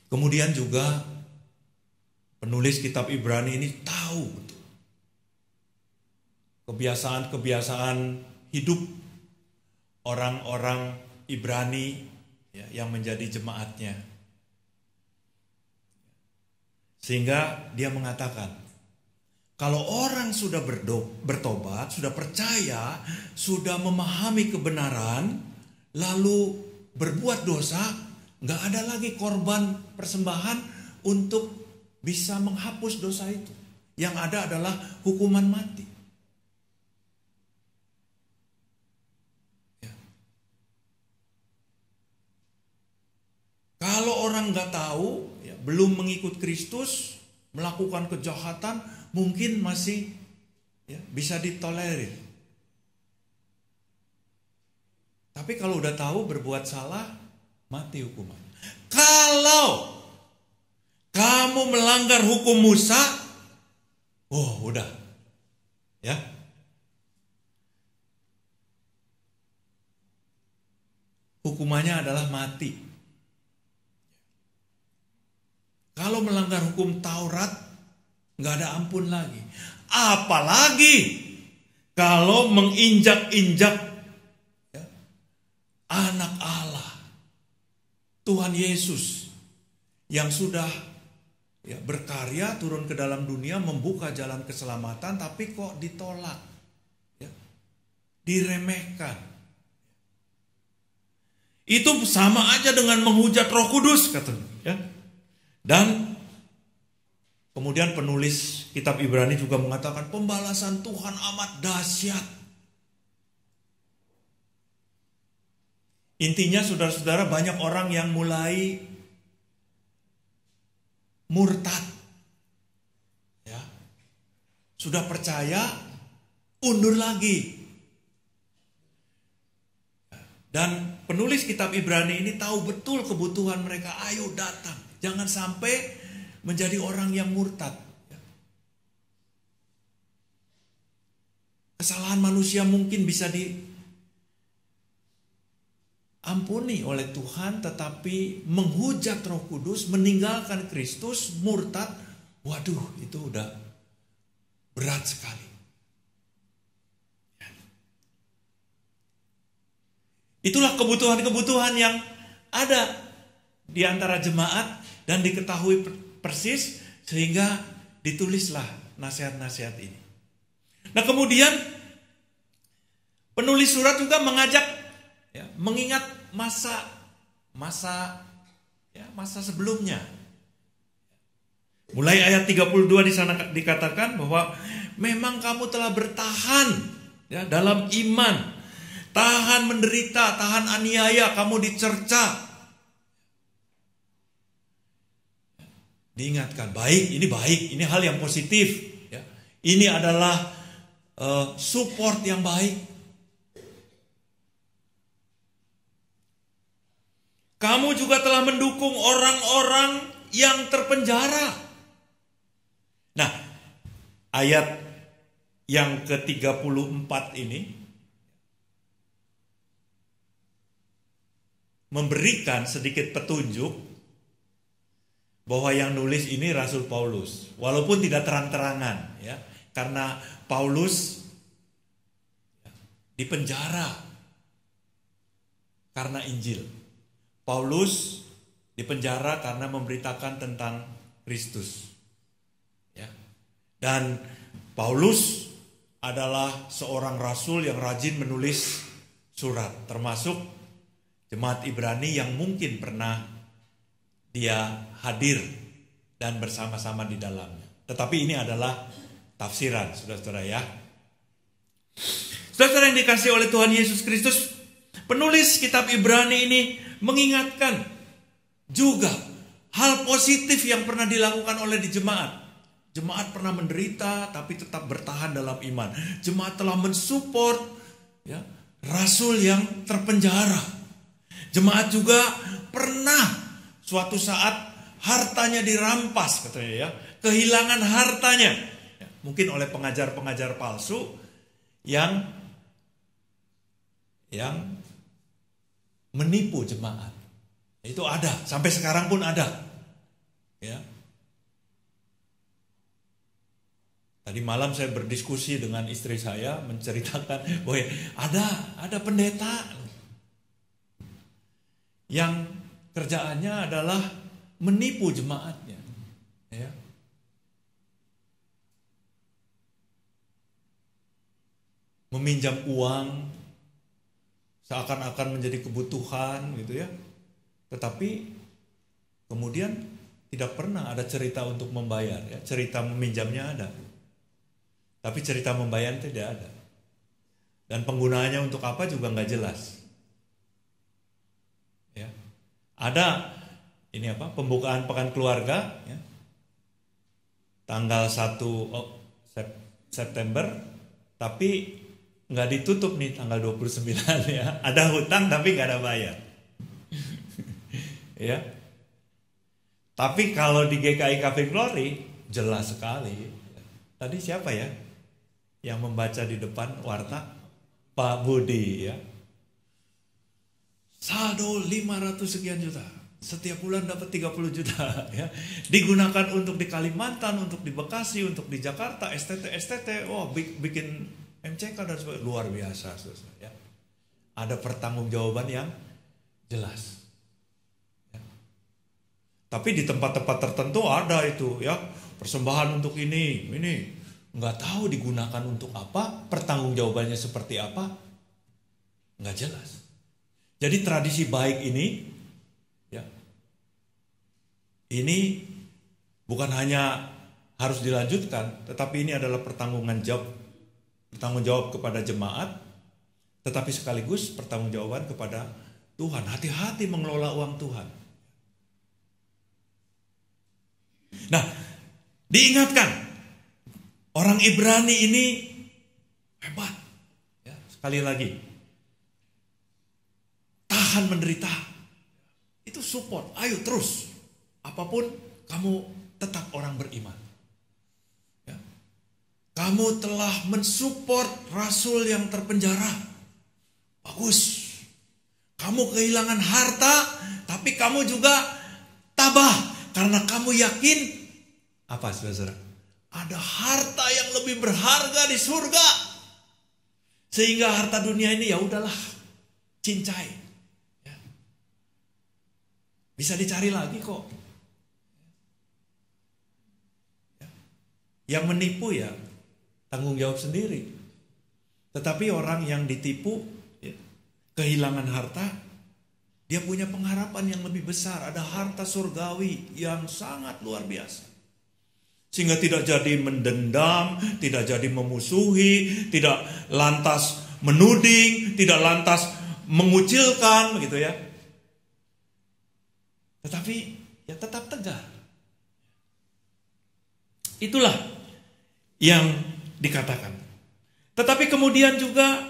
Kemudian juga penulis kitab Ibrani ini tahu betul kebiasaan-kebiasaan hidup orang-orang Ibrani ya, yang menjadi jemaatnya. Sehingga dia mengatakan, kalau orang sudah bertobat, sudah percaya, sudah memahami kebenaran, lalu berbuat dosa, nggak ada lagi korban persembahan untuk bisa menghapus dosa itu. Yang ada adalah hukuman mati. Ya. Kalau orang nggak tahu, ya, belum mengikut Kristus, melakukan kejahatan, mungkin masih ya, bisa ditolerir. Tapi kalau udah tahu berbuat salah, mati hukuman. Kalau kamu melanggar hukum Musa, oh udah, ya. Hukumannya adalah mati. Kalau melanggar hukum Taurat, nggak ada ampun lagi. Apalagi kalau menginjak-injak ya, anak Allah, Tuhan Yesus yang sudah ya, berkarya turun ke dalam dunia membuka jalan keselamatan, tapi kok ditolak, ya, diremehkan. Itu sama aja dengan menghujat Roh Kudus, katanya. Ya. Dan kemudian penulis kitab Ibrani juga mengatakan pembalasan Tuhan amat dahsyat. Intinya saudara-saudara, banyak orang yang mulai murtad. Ya. Sudah percaya, undur lagi. Dan penulis kitab Ibrani ini tahu betul kebutuhan mereka. Ayo datang. Jangan sampai menjadi orang yang murtad. Kesalahan manusia mungkin bisa diampuni oleh Tuhan, tetapi menghujat Roh Kudus, meninggalkan Kristus, murtad, waduh, itu udah berat sekali. Itulah kebutuhan-kebutuhan yang ada di antara jemaat dan diketahui persis, sehingga ditulislah nasihat-nasihat ini. Nah, kemudian penulis surat juga mengajak ya, mengingat masa sebelumnya. Mulai ayat 32 di sana dikatakan bahwa memang kamu telah bertahan ya, dalam iman, tahan menderita, tahan aniaya, kamu dicerca. Diingatkan, baik, ini hal yang positif. Ya. Ini adalah support yang baik. Kamu juga telah mendukung orang-orang yang terpenjara. Nah, ayat yang ke-34 ini memberikan sedikit petunjuk bahwa yang nulis ini Rasul Paulus, walaupun tidak terang-terangan, ya, karena Paulus dipenjara karena Injil. Paulus dipenjara karena memberitakan tentang Kristus, ya. Dan Paulus adalah seorang rasul yang rajin menulis surat, termasuk jemaat Ibrani yang mungkin pernah dia hadir dan bersama-sama di dalamnya. Tetapi ini adalah tafsiran, saudara-saudara ya. Saudara yang dikasihi oleh Tuhan Yesus Kristus, penulis kitab Ibrani ini mengingatkan juga hal positif yang pernah dilakukan oleh di jemaat. Jemaat pernah menderita tapi tetap bertahan dalam iman. Jemaat telah mensupport ya, rasul yang terpenjara. Jemaat juga pernah suatu saat hartanya dirampas, katanya ya, kehilangan hartanya, ya, mungkin oleh pengajar-pengajar palsu yang menipu jemaat. Itu ada, sampai sekarang pun ada. Ya. Tadi malam saya berdiskusi dengan istri saya, menceritakan bahwa ada pendeta yang kerjaannya adalah menipu jemaatnya, ya. Meminjam uang seakan-akan menjadi kebutuhan, gitu ya. Tetapi kemudian tidak pernah ada cerita untuk membayar, ya. Cerita meminjamnya ada, tapi cerita membayar tidak ada. Dan penggunaannya untuk apa juga nggak jelas. Ya. Ada pembukaan pekan keluarga ya. Tanggal 1 September, tapi nggak ditutup nih tanggal 29 ya. Ada hutang tapi nggak ada bayar. Ya. Tapi kalau di GKI Cafe Glory jelas sekali. Tadi siapa ya yang membaca di depan warta? Pak Budi ya. Saldo 500 sekian juta. Setiap bulan dapat 30 juta ya. Digunakan untuk di Kalimantan, untuk di Bekasi, untuk di Jakarta, STT. Oh, bikin MCK dan sebagainya. Luar biasa, ya. Ada pertanggungjawaban yang jelas. Ya. Tapi di tempat-tempat tertentu ada itu ya, persembahan untuk ini. Nggak tahu digunakan untuk apa, pertanggungjawabannya seperti apa, nggak jelas. Jadi tradisi baik ini, ya, ini bukan hanya harus dilanjutkan, tetapi ini adalah pertanggung jawab kepada jemaat, tetapi sekaligus pertanggungjawaban kepada Tuhan. Hati-hati mengelola uang Tuhan. Nah, diingatkan, orang Ibrani ini hebat. Ya, sekali lagi, tahan menderita. Itu support, ayo terus. Apapun, kamu tetap orang beriman. Ya. Kamu telah mensupport rasul yang terpenjara. Bagus. Kamu kehilangan harta, tapi kamu juga tabah. Karena kamu yakin, apa saudara? Ada harta yang lebih berharga di surga. Sehingga harta dunia ini ya udahlah, cincai. Ya. Bisa dicari lagi kok. Ya. Yang menipu ya tanggung jawab sendiri. Tetapi orang yang ditipu, ya, kehilangan harta, dia punya pengharapan yang lebih besar. Ada harta surgawi yang sangat luar biasa. Sehingga tidak jadi mendendam, tidak jadi memusuhi, tidak lantas menuding, tidak lantas mengucilkan, begitu ya. Tetapi ya tetap tegar. Itulah yang dikatakan. Tetapi kemudian juga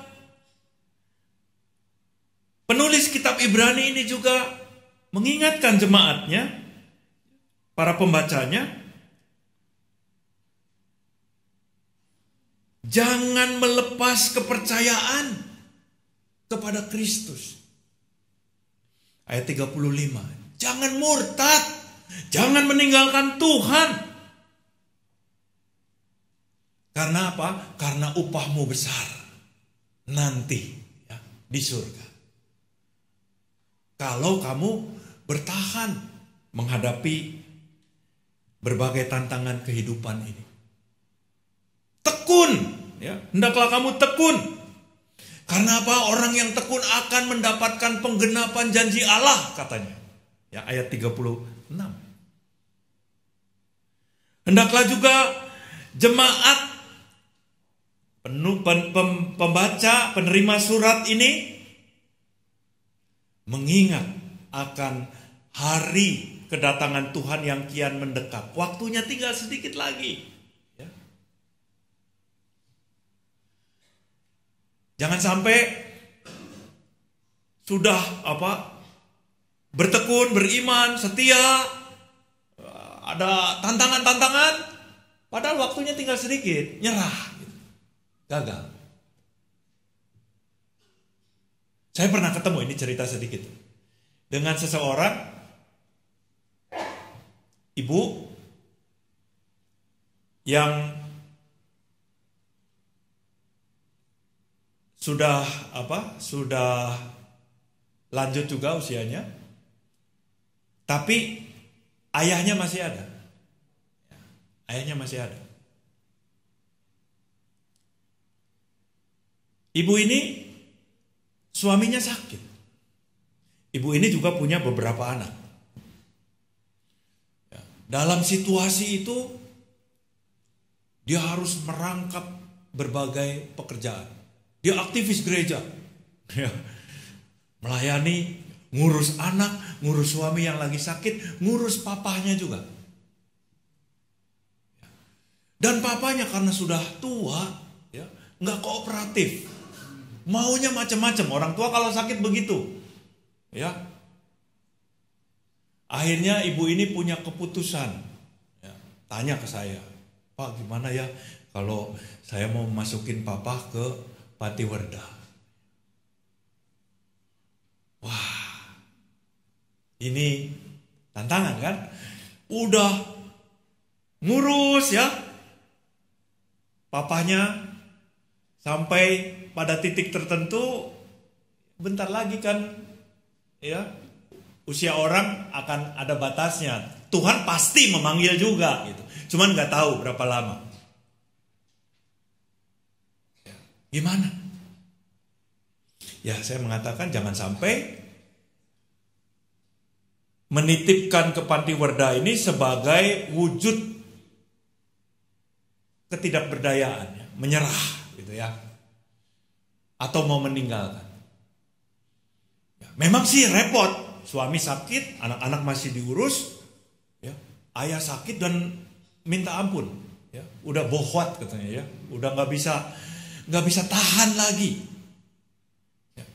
penulis kitab Ibrani ini juga mengingatkan jemaatnya, para pembacanya, jangan melepas kepercayaan kepada Kristus. Ayat 35, jangan murtad, jangan meninggalkan Tuhan. Karena apa? Karena upahmu besar nanti ya, di surga. Kalau kamu bertahan menghadapi berbagai tantangan kehidupan ini. Tekun, ya, hendaklah kamu tekun. Karena apa? Orang yang tekun akan mendapatkan penggenapan janji Allah, katanya. Ya, ayat 36. Hendaklah juga jemaat pembaca, penerima surat ini mengingat akan hari kedatangan Tuhan yang kian mendekat. Waktunya tinggal sedikit lagi. Ya. Jangan sampai sudah bertekun, beriman, setia, ada tantangan-tantangan, padahal waktunya tinggal sedikit, nyerah, gitu. Gagal. Saya pernah ketemu, ini cerita sedikit, dengan seseorang ibu yang sudah lanjut juga usianya, tapi ayahnya masih ada. Ayahnya masih ada. Ibu ini suaminya sakit. Ibu ini juga punya beberapa anak. Dalam situasi itu dia harus merangkap berbagai pekerjaan. Dia aktivis gereja, melayani, ngurus anak, ngurus suami yang lagi sakit, ngurus papahnya juga. Dan papanya karena sudah tua, ya, nggak kooperatif. Maunya macam-macam. Orang tua kalau sakit begitu, ya. Akhirnya ibu ini punya keputusan, ya, tanya ke saya, Pak, gimana ya kalau saya mau masukin papa ke Panti Werda? Wah, ini tantangan kan? Udah ngurus ya papanya sampai pada titik tertentu, bentar lagi kan ya usia orang akan ada batasnya. Tuhan pasti memanggil juga gitu. Cuman nggak tahu berapa lama. Gimana? Ya, saya mengatakan jangan sampai menitipkan ke Panti Werda ini sebagai wujud ketidakberdayaan, menyerah gitu ya. Atau mau meninggalkan. Memang sih repot, suami sakit, anak-anak masih diurus, ya, ayah sakit dan minta ampun, ya, udah bohwat katanya, ya, udah nggak bisa tahan lagi. Ya.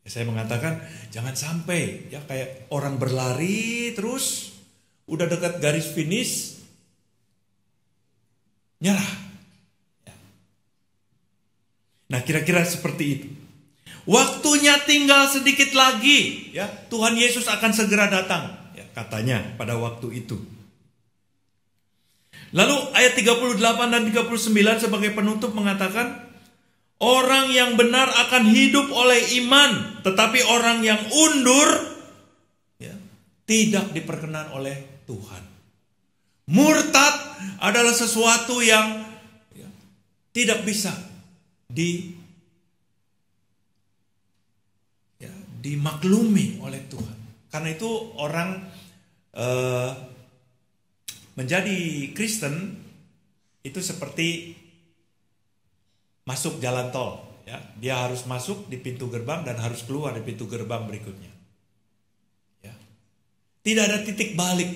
Saya mengatakan jangan sampai ya kayak orang berlari terus udah dekat garis finish nyerah. Ya. Nah kira-kira seperti itu. Waktunya tinggal sedikit lagi, ya Tuhan Yesus akan segera datang, ya, katanya pada waktu itu. Lalu ayat 38 dan 39 sebagai penutup mengatakan, orang yang benar akan hidup oleh iman, tetapi orang yang undur ya, tidak diperkenan oleh Tuhan. Murtad adalah sesuatu yang ya, tidak bisa dimaklumi oleh Tuhan. Karena itu orang menjadi Kristen itu seperti masuk jalan tol, ya. Dia harus masuk di pintu gerbang dan harus keluar di pintu gerbang berikutnya. Ya. Tidak ada titik balik,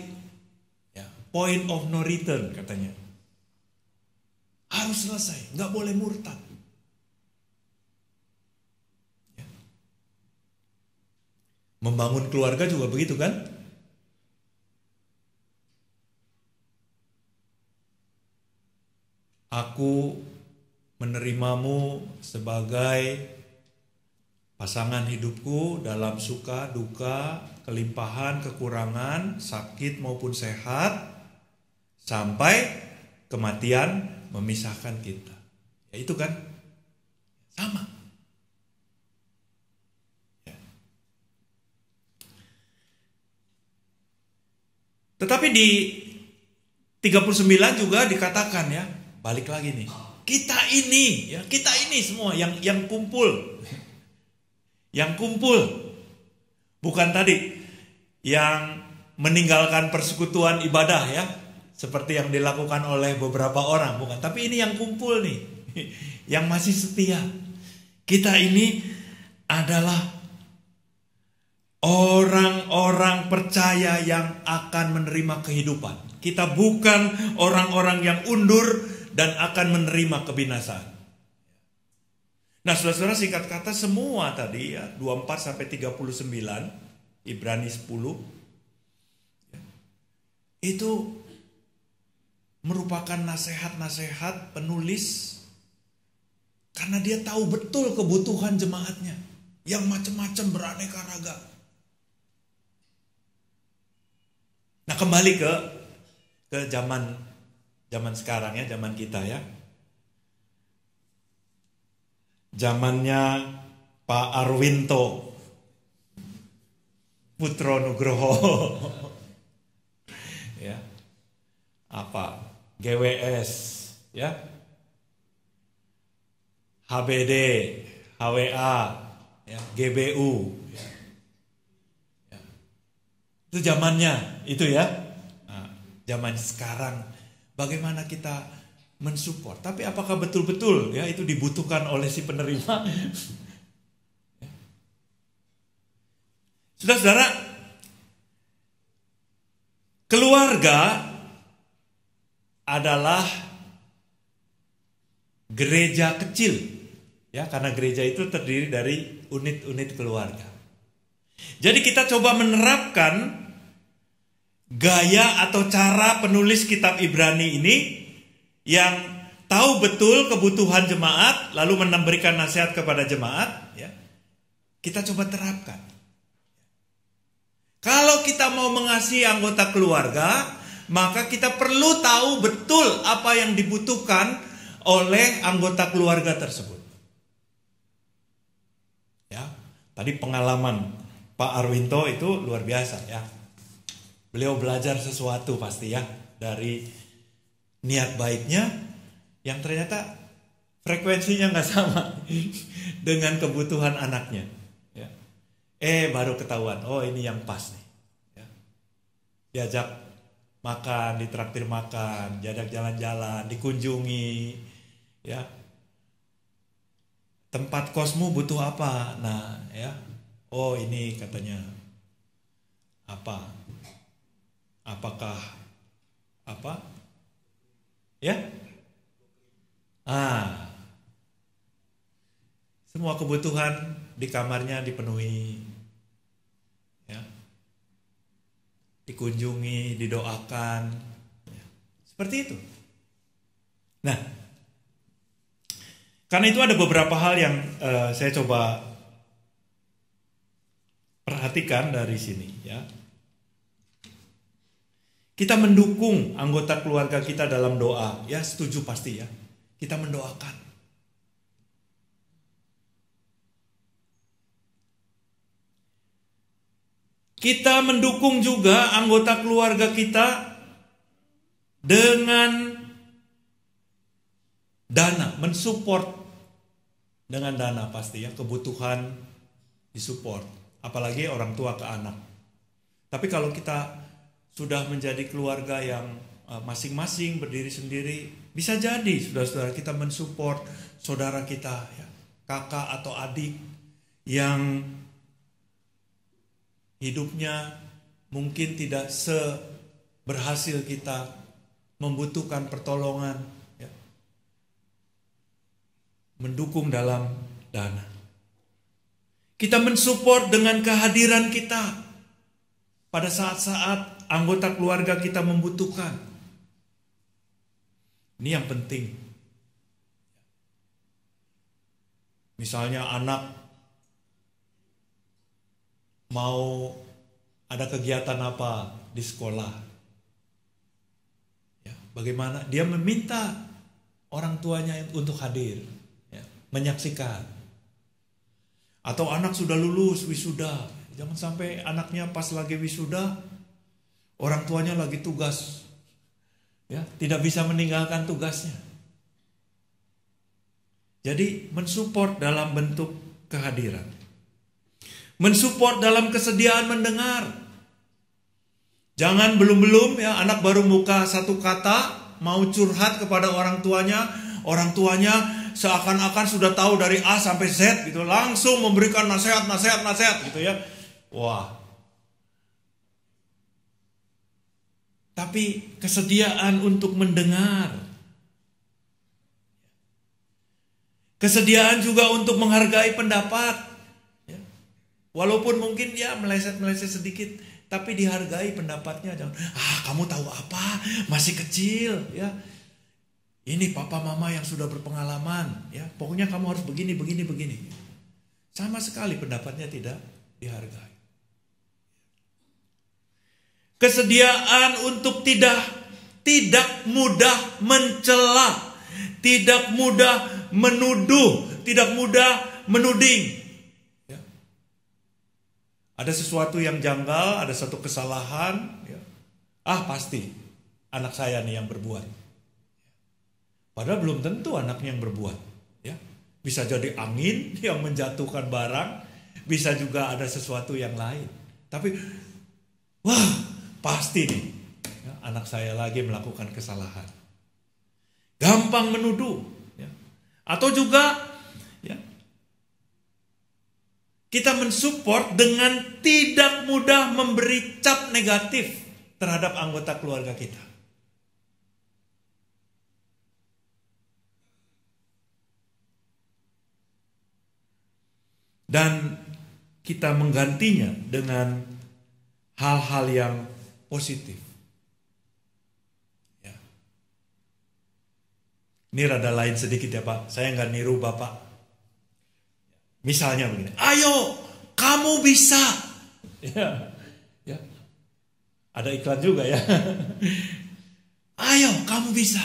ya. Point of no return katanya. Harus selesai, nggak boleh murtad. Ya. Membangun keluarga juga begitu kan? Aku menerimamu sebagai pasangan hidupku dalam suka, duka, kelimpahan, kekurangan, sakit maupun sehat, sampai kematian memisahkan kita. Ya itu kan sama. Ya. Tetapi di 39 juga dikatakan ya, balik lagi nih. Kita ini semua yang kumpul. Yang kumpul. Bukan tadi yang meninggalkan persekutuan ibadah ya, seperti yang dilakukan oleh beberapa orang, bukan. Tapi ini yang kumpul nih. Yang masih setia. Kita ini adalah orang-orang percaya yang akan menerima kehidupan. Kita bukan orang-orang yang undur dan akan menerima kebinasaan. Nah, saudara-saudara, singkat kata semua tadi ya, 24 sampai 39, Ibrani 10, ya, itu merupakan nasihat-nasihat penulis karena dia tahu betul kebutuhan jemaatnya yang macam-macam beraneka ragam. Nah, kembali ke zaman sekarang ya, zaman kita ya. Zamannya Pak Arwinto Putro Nugroho. Ya. Apa? GWS ya. HBD, HWA, ya, GBU. Ya. Ya. Itu zamannya itu ya. Nah, zaman sekarang bagaimana kita mensupport? Tapi apakah betul-betul ya itu dibutuhkan oleh si penerima? Saudara-saudara, keluarga adalah gereja kecil, ya, karena gereja itu terdiri dari unit-unit keluarga. Jadi kita coba menerapkan gaya atau cara penulis kitab Ibrani ini yang tahu betul kebutuhan jemaat, lalu memberikan nasihat kepada jemaat, ya, kita coba terapkan. Kalau kita mau mengasihi anggota keluarga, maka kita perlu tahu betul apa yang dibutuhkan oleh anggota keluarga tersebut. Ya, tadi pengalaman Pak Arwinto itu luar biasa ya. Beliau belajar sesuatu pasti ya dari niat baiknya yang ternyata frekuensinya nggak sama dengan kebutuhan anaknya. Ya. Baru ketahuan, oh ini yang pas nih. Ya. Diajak makan, ditraktir makan, diajak jalan-jalan, dikunjungi, ya. tempat kosmu butuh apa? Nah, ya. Oh, ini katanya apa? Apakah apa? Ya? Semua kebutuhan di kamarnya dipenuhi. Ya. Dikunjungi, didoakan. Ya. Seperti itu. Nah, karena itu ada beberapa hal yang saya coba perhatikan dari sini, ya. Kita mendukung anggota keluarga kita dalam doa, ya, setuju pasti ya. Kita mendoakan. Kita mendukung juga anggota keluarga kita dengan dana, mensupport dengan dana pasti ya, kebutuhan disupport, apalagi orang tua ke anak. Tapi kalau kita sudah menjadi keluarga yang masing-masing berdiri sendiri, bisa jadi saudara-saudara kita mensupport saudara kita, ya, kakak atau adik yang hidupnya mungkin tidak seberhasil kita, membutuhkan pertolongan, ya. Mendukung dalam dana. Kita mensupport dengan kehadiran kita pada saat-saat anggota keluarga kita membutuhkan. Ini yang penting. Misalnya anak mau ada kegiatan apa di sekolah, ya, bagaimana dia meminta orang tuanya untuk hadir, ya, menyaksikan. Atau anak sudah lulus wisuda, jangan sampai anaknya pas lagi wisuda orang tuanya lagi tugas, ya, tidak bisa meninggalkan tugasnya. Jadi mensupport dalam bentuk kehadiran. Mensupport dalam kesediaan mendengar. Jangan belum-belum ya, anak baru buka satu kata, mau curhat kepada orang tuanya seakan-akan sudah tahu dari A sampai Z gitu, langsung memberikan nasihat gitu ya. Wah. Tapi kesediaan untuk mendengar. Kesediaan juga untuk menghargai pendapat. Walaupun mungkin ya meleset sedikit, tapi dihargai pendapatnya. Jangan, kamu tahu apa? Masih kecil, ya. Ini papa mama yang sudah berpengalaman, ya. Pokoknya kamu harus begini. Sama sekali pendapatnya tidak dihargai. Kesediaan untuk tidak mudah mencela, tidak mudah menuduh, tidak mudah menuding. Ada sesuatu yang janggal, ada satu kesalahan, ya. Pasti anak saya nih yang berbuat. Padahal belum tentu anaknya yang berbuat, ya. Bisa jadi angin yang menjatuhkan barang, bisa juga ada sesuatu yang lain. Tapi pasti nih, ya, anak saya lagi melakukan kesalahan. Gampang menuduh, ya. Atau juga ya, kita mensupport dengan tidak mudah memberi cap negatif terhadap anggota keluarga kita. Dan kita menggantinya dengan hal-hal yang positif. Ya. Ini rada lain sedikit ya Pak, saya nggak niru Bapak. Misalnya begini, ayo kamu bisa. Ya. Ada iklan juga ya. Ayo kamu bisa.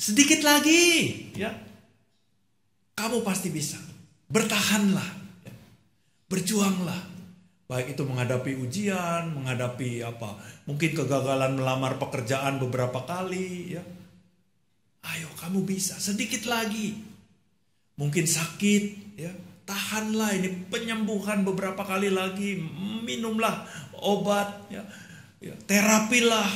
Sedikit lagi, ya. Kamu pasti bisa. Bertahanlah, ya. Berjuanglah. Baik itu menghadapi ujian, menghadapi apa? Mungkin kegagalan melamar pekerjaan beberapa kali, ya. Ayo kamu bisa. Sedikit lagi. Mungkin sakit, ya, tahanlah, ini penyembuhan beberapa kali lagi, minumlah obat, ya, terapilah.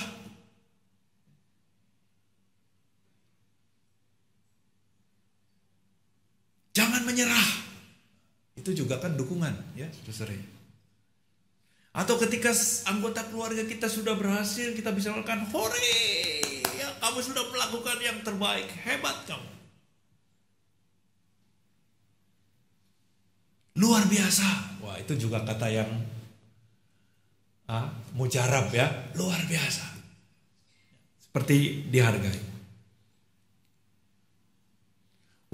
Jangan menyerah. Itu juga kan dukungan, ya, saudara. Atau ketika anggota keluarga kita sudah berhasil, kita bisa mengatakan, hore, ya, kamu sudah melakukan yang terbaik, hebat kamu. Luar biasa. Wah, itu juga kata yang mujarab, ya, luar biasa. Seperti dihargai.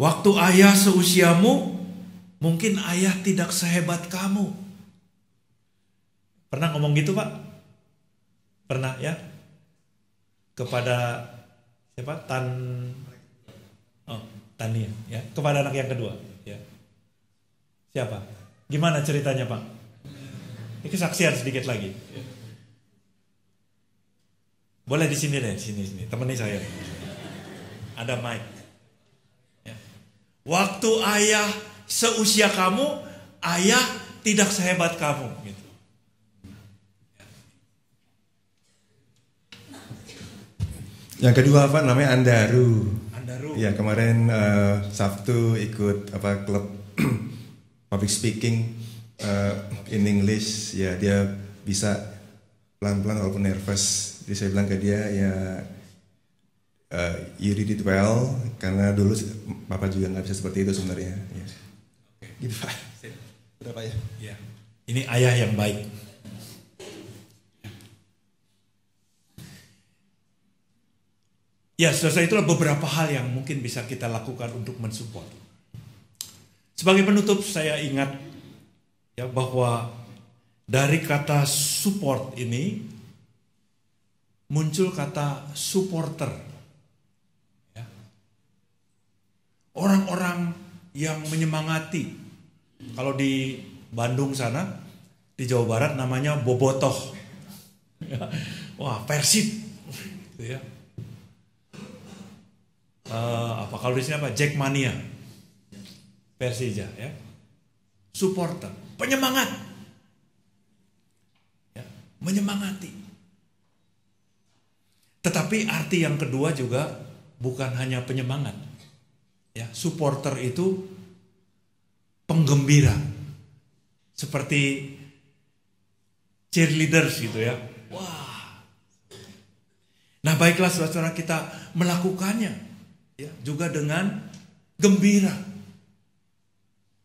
Waktu ayah seusiamu, mungkin ayah tidak sehebat kamu. Pernah ngomong gitu, Pak? Pernah, ya? Kepada siapa? Tania, ya. Kepada anak yang kedua, ya. Siapa? Gimana ceritanya, Pak? Ini kesaksian sedikit lagi. Boleh di sini deh, sini. Temani saya. Ada mic. Ya. Waktu ayah seusia kamu, ayah tidak sehebat kamu, gitu. Yang kedua apa namanya, Andaru. Ya, kemarin Sabtu ikut klub public speaking in English. Ya, dia bisa pelan-pelan walaupun nervous. Jadi saya bilang ke dia, ya you did it well, karena dulu Bapak juga nggak bisa seperti itu sebenarnya. Ya. Gitu Pak. Udah Pak ya. Ya. Ini ayah yang baik. Ya, saudara, itulah beberapa hal yang mungkin bisa kita lakukan untuk mensupport. Sebagai penutup, saya ingat ya bahwa dari kata support ini muncul kata supporter. Ya. Orang-orang yang menyemangati. Kalau di Bandung sana, di Jawa Barat namanya bobotoh. Ya. Wah, Persib. Gitu ya. Kalau di sini apa? Jackmania, Persija, ya. Supporter, penyemangat, ya, menyemangati. Tetapi arti yang kedua juga bukan hanya penyemangat, ya. Supporter itu penggembira, seperti cheerleaders gitu ya. Wah. Nah, baiklah saudara-saudara, kita melakukannya. Ya, juga dengan gembira,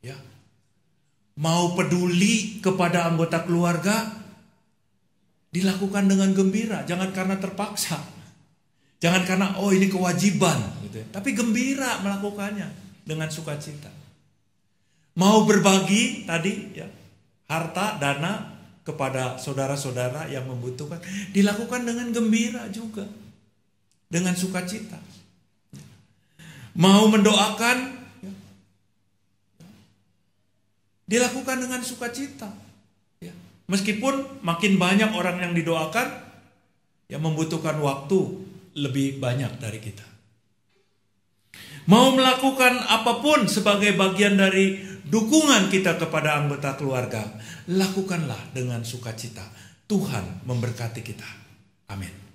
ya, mau peduli kepada anggota keluarga dilakukan dengan gembira, jangan karena terpaksa, jangan karena ini kewajiban, gitu ya. Tapi gembira melakukannya dengan sukacita. Mau berbagi tadi, ya, harta dana kepada saudara-saudara yang membutuhkan, dilakukan dengan gembira juga, dengan sukacita. Mau mendoakan, ya, dilakukan dengan sukacita. Ya. Meskipun makin banyak orang yang didoakan, yang membutuhkan waktu lebih banyak dari kita. Mau melakukan apapun sebagai bagian dari dukungan kita kepada anggota keluarga, lakukanlah dengan sukacita. Tuhan memberkati kita. Amin.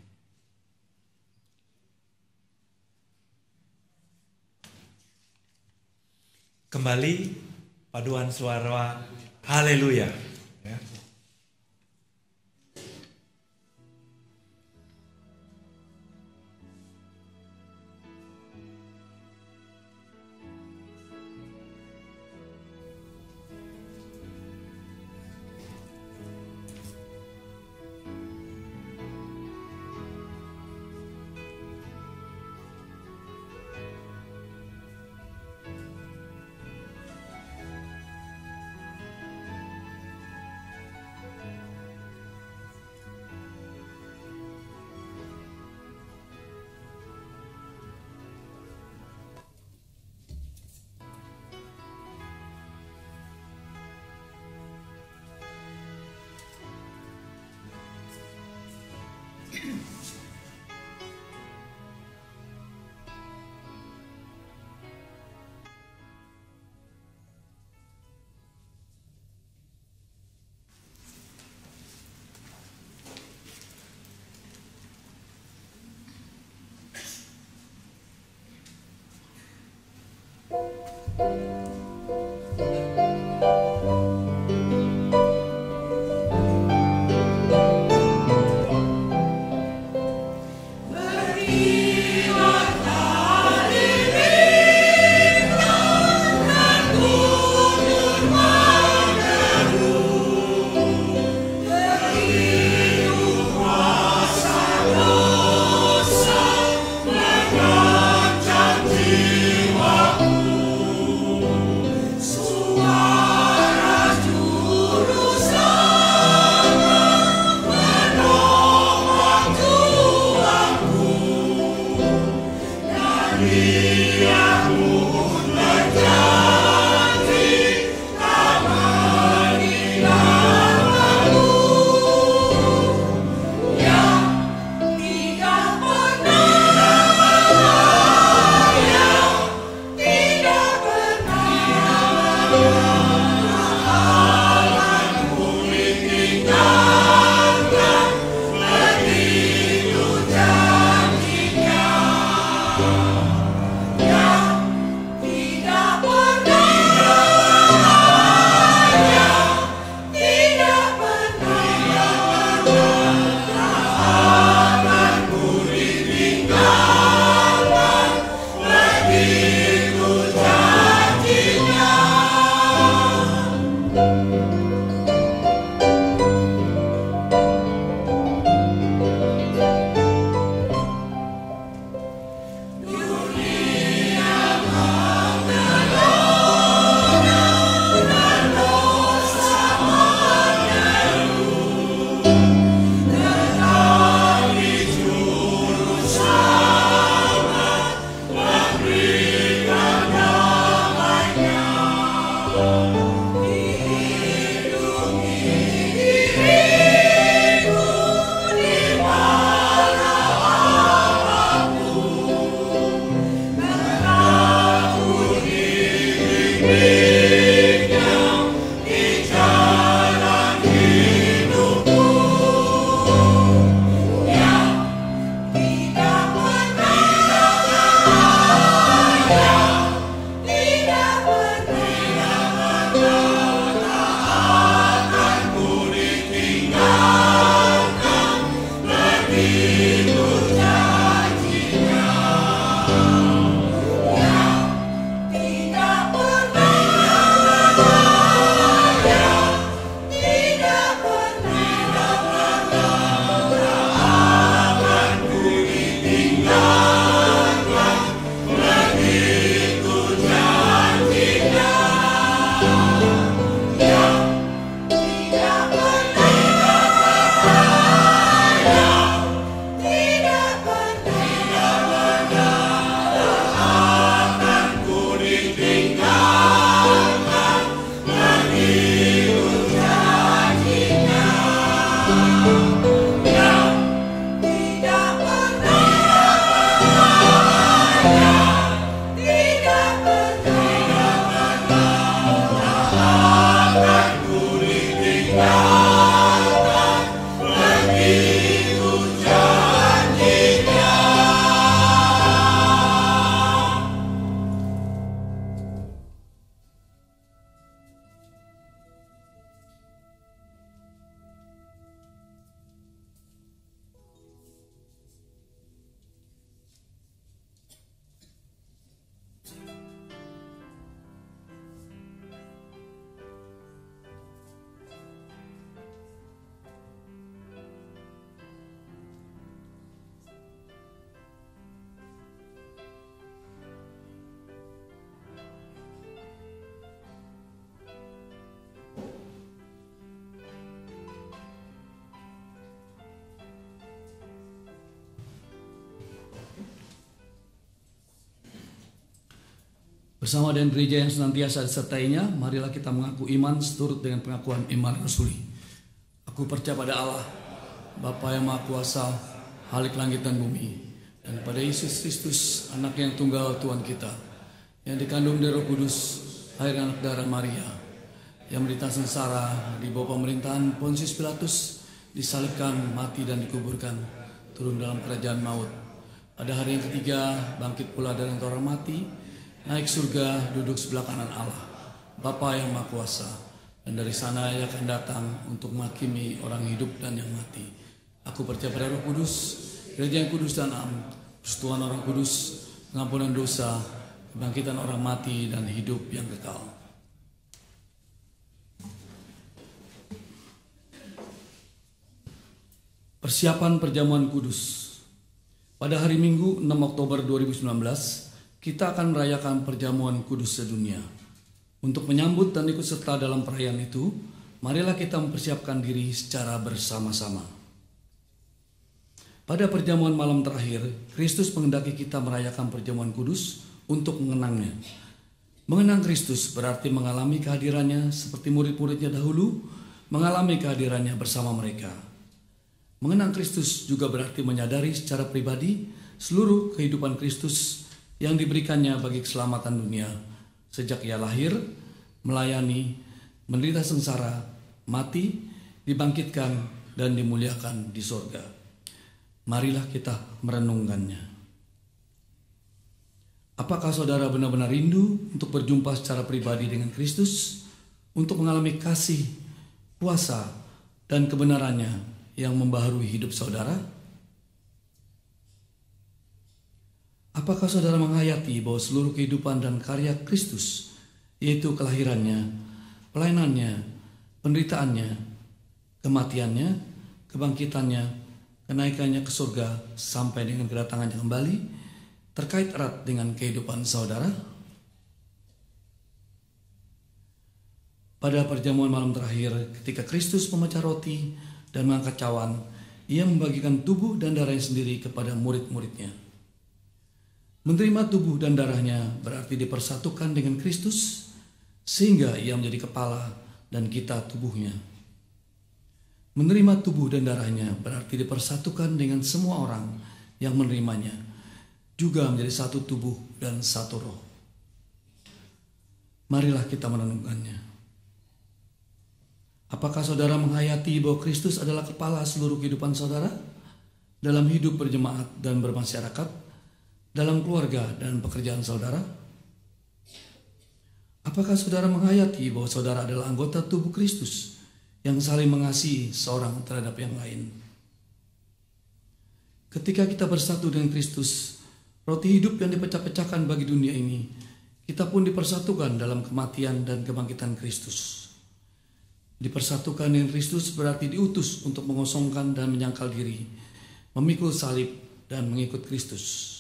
Kembali paduan suara haleluya. Ya. Bersama dengan gereja yang senantiasa disertainya, marilah kita mengaku iman seturut dengan pengakuan iman rasuli. Aku percaya pada Allah, Bapa yang Maha Kuasa, Khalik langit dan bumi, dan pada Yesus Kristus, Anak yang tunggal Tuhan kita, yang dikandung dari Roh Kudus, lahir anak darah Maria, yang menderita sengsara di bawah pemerintahan Pontius Pilatus, disalibkan, mati dan dikuburkan, turun dalam kerajaan maut. Pada hari yang ketiga, bangkit pula dari antara orang mati, naik surga, duduk sebelah kanan Allah, Bapa yang Maha Kuasa, dan dari sana Ia akan datang untuk menghakimi orang hidup dan yang mati. Aku percaya pada Roh Kudus, gereja yang kudus dan am, persekutuan orang kudus, pengampunan dosa, kebangkitan orang mati dan hidup yang kekal. Persiapan perjamuan kudus. Pada hari Minggu 6 Oktober 2019, kita akan merayakan perjamuan kudus sedunia. Untuk menyambut dan ikut serta dalam perayaan itu, marilah kita mempersiapkan diri secara bersama-sama. Pada perjamuan malam terakhir, Kristus menghendaki kita merayakan perjamuan kudus untuk mengenangnya. Mengenang Kristus berarti mengalami kehadirannya seperti murid-muridnya dahulu mengalami kehadirannya bersama mereka. Mengenang Kristus juga berarti menyadari secara pribadi seluruh kehidupan Kristus yang diberikannya bagi keselamatan dunia, sejak ia lahir, melayani, menderita sengsara, mati, dibangkitkan, dan dimuliakan di sorga. Marilah kita merenungkannya. Apakah saudara benar-benar rindu untuk berjumpa secara pribadi dengan Kristus, untuk mengalami kasih, kuasa, dan kebenarannya yang membaharui hidup saudara? Apakah saudara menghayati bahwa seluruh kehidupan dan karya Kristus, yaitu kelahirannya, pelayanannya, penderitaannya, kematiannya, kebangkitannya, kenaikannya ke surga sampai dengan kedatangannya kembali, terkait erat dengan kehidupan saudara? Pada perjamuan malam terakhir, ketika Kristus memecah roti dan mengangkat cawan, ia membagikan tubuh dan darahnya sendiri kepada murid-muridnya. Menerima tubuh dan darahnya berarti dipersatukan dengan Kristus, sehingga ia menjadi kepala dan kita tubuhnya. Menerima tubuh dan darahnya berarti dipersatukan dengan semua orang yang menerimanya, juga menjadi satu tubuh dan satu roh. Marilah kita merenungkannya. Apakah saudara menghayati bahwa Kristus adalah kepala seluruh kehidupan saudara dalam hidup berjemaat dan bermasyarakat, dalam keluarga dan pekerjaan saudara? Apakah saudara menghayati bahwa saudara adalah anggota tubuh Kristus yang saling mengasihi seorang terhadap yang lain? Ketika kita bersatu dengan Kristus, roti hidup yang dipecah-pecahkan bagi dunia ini, kita pun dipersatukan dalam kematian dan kebangkitan Kristus. Dipersatukan dengan Kristus berarti diutus untuk mengosongkan dan menyangkal diri, memikul salib dan mengikut Kristus.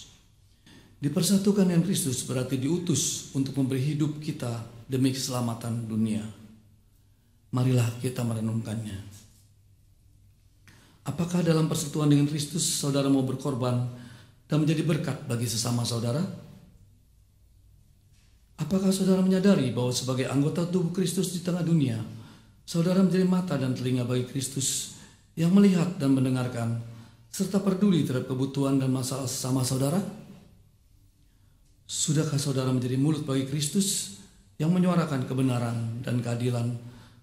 Dipersatukan dengan Kristus berarti diutus untuk memberi hidup kita demi keselamatan dunia. Marilah kita merenungkannya. Apakah dalam persekutuan dengan Kristus saudara mau berkorban dan menjadi berkat bagi sesama saudara? Apakah saudara menyadari bahwa sebagai anggota tubuh Kristus di tengah dunia, saudara menjadi mata dan telinga bagi Kristus yang melihat dan mendengarkan, serta peduli terhadap kebutuhan dan masalah sesama saudara? Sudahkah saudara menjadi mulut bagi Kristus yang menyuarakan kebenaran dan keadilan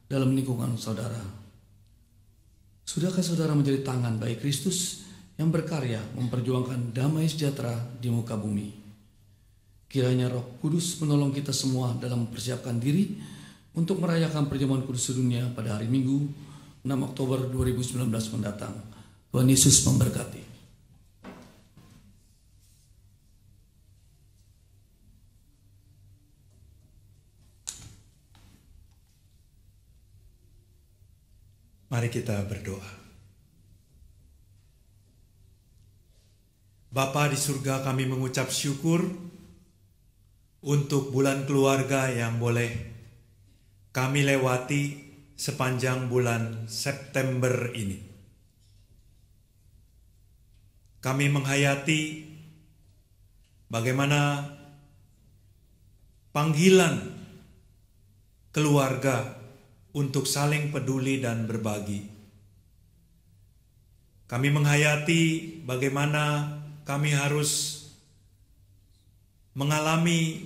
dalam lingkungan saudara? Sudahkah saudara menjadi tangan bagi Kristus yang berkarya memperjuangkan damai sejahtera di muka bumi? Kiranya Roh Kudus menolong kita semua dalam mempersiapkan diri untuk merayakan perjamuan kudus dunia pada hari Minggu 6 Oktober 2019 mendatang. Tuhan Yesus memberkati. Mari kita berdoa. Bapa di surga, kami mengucap syukur untuk bulan keluarga yang boleh kami lewati sepanjang bulan September ini. Kami menghayati bagaimana panggilan keluarga untuk saling peduli dan berbagi. Kami menghayati bagaimana kami harus mengalami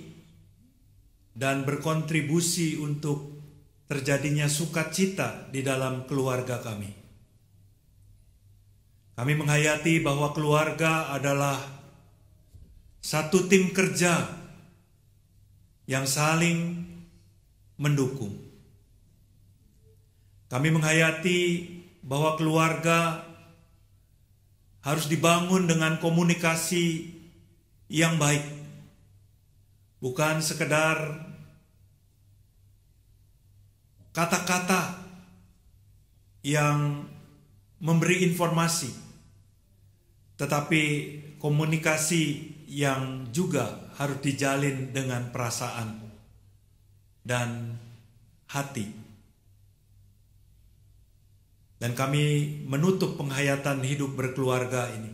dan berkontribusi untuk terjadinya sukacita di dalam keluarga kami. Kami menghayati bahwa keluarga adalah satu tim kerja yang saling mendukung. Kami menghayati bahwa keluarga harus dibangun dengan komunikasi yang baik, bukan sekedar kata-kata yang memberi informasi, tetapi komunikasi yang juga harus dijalin dengan perasaan dan hati. Dan kami menutup penghayatan hidup berkeluarga ini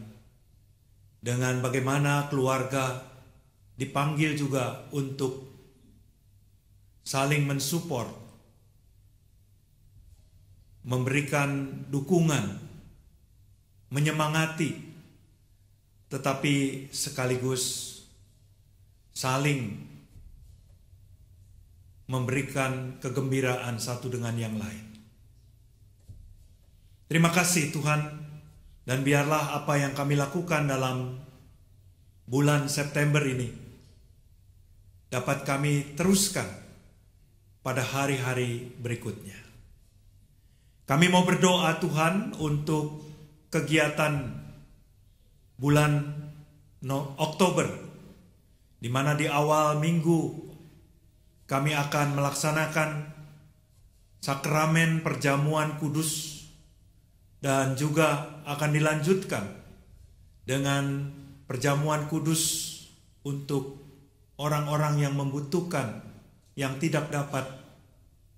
dengan bagaimana keluarga dipanggil juga untuk saling mensupport, memberikan dukungan, menyemangati, tetapi sekaligus saling memberikan kegembiraan satu dengan yang lain. Terima kasih Tuhan, dan biarlah apa yang kami lakukan dalam bulan September ini dapat kami teruskan pada hari-hari berikutnya. Kami mau berdoa Tuhan untuk kegiatan bulan Oktober, di mana di awal minggu kami akan melaksanakan sakramen perjamuan kudus, dan juga akan dilanjutkan dengan perjamuan kudus untuk orang-orang yang membutuhkan, yang tidak dapat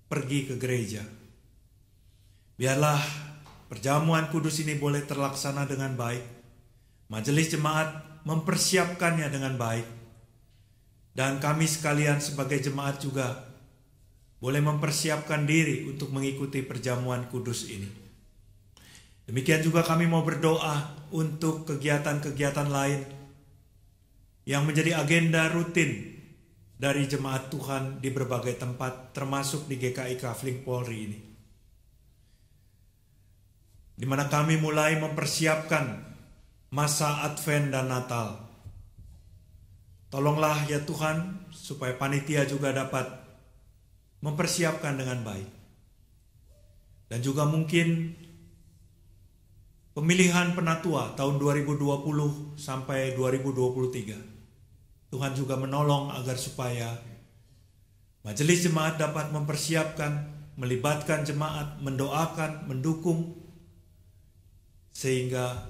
pergi ke gereja. Biarlah perjamuan kudus ini boleh terlaksana dengan baik. Majelis jemaat mempersiapkannya dengan baik. Dan kami sekalian sebagai jemaat juga boleh mempersiapkan diri untuk mengikuti perjamuan kudus ini. Demikian juga kami mau berdoa untuk kegiatan-kegiatan lain yang menjadi agenda rutin dari jemaat Tuhan di berbagai tempat, termasuk di GKI Kafling Polri ini, di mana kami mulai mempersiapkan masa Advent dan Natal. Tolonglah ya Tuhan, supaya panitia juga dapat mempersiapkan dengan baik. Dan juga mungkin pemilihan penatua tahun 2020 sampai 2023. Tuhan juga menolong agar supaya majelis jemaat dapat mempersiapkan, melibatkan jemaat, mendoakan, mendukung, sehingga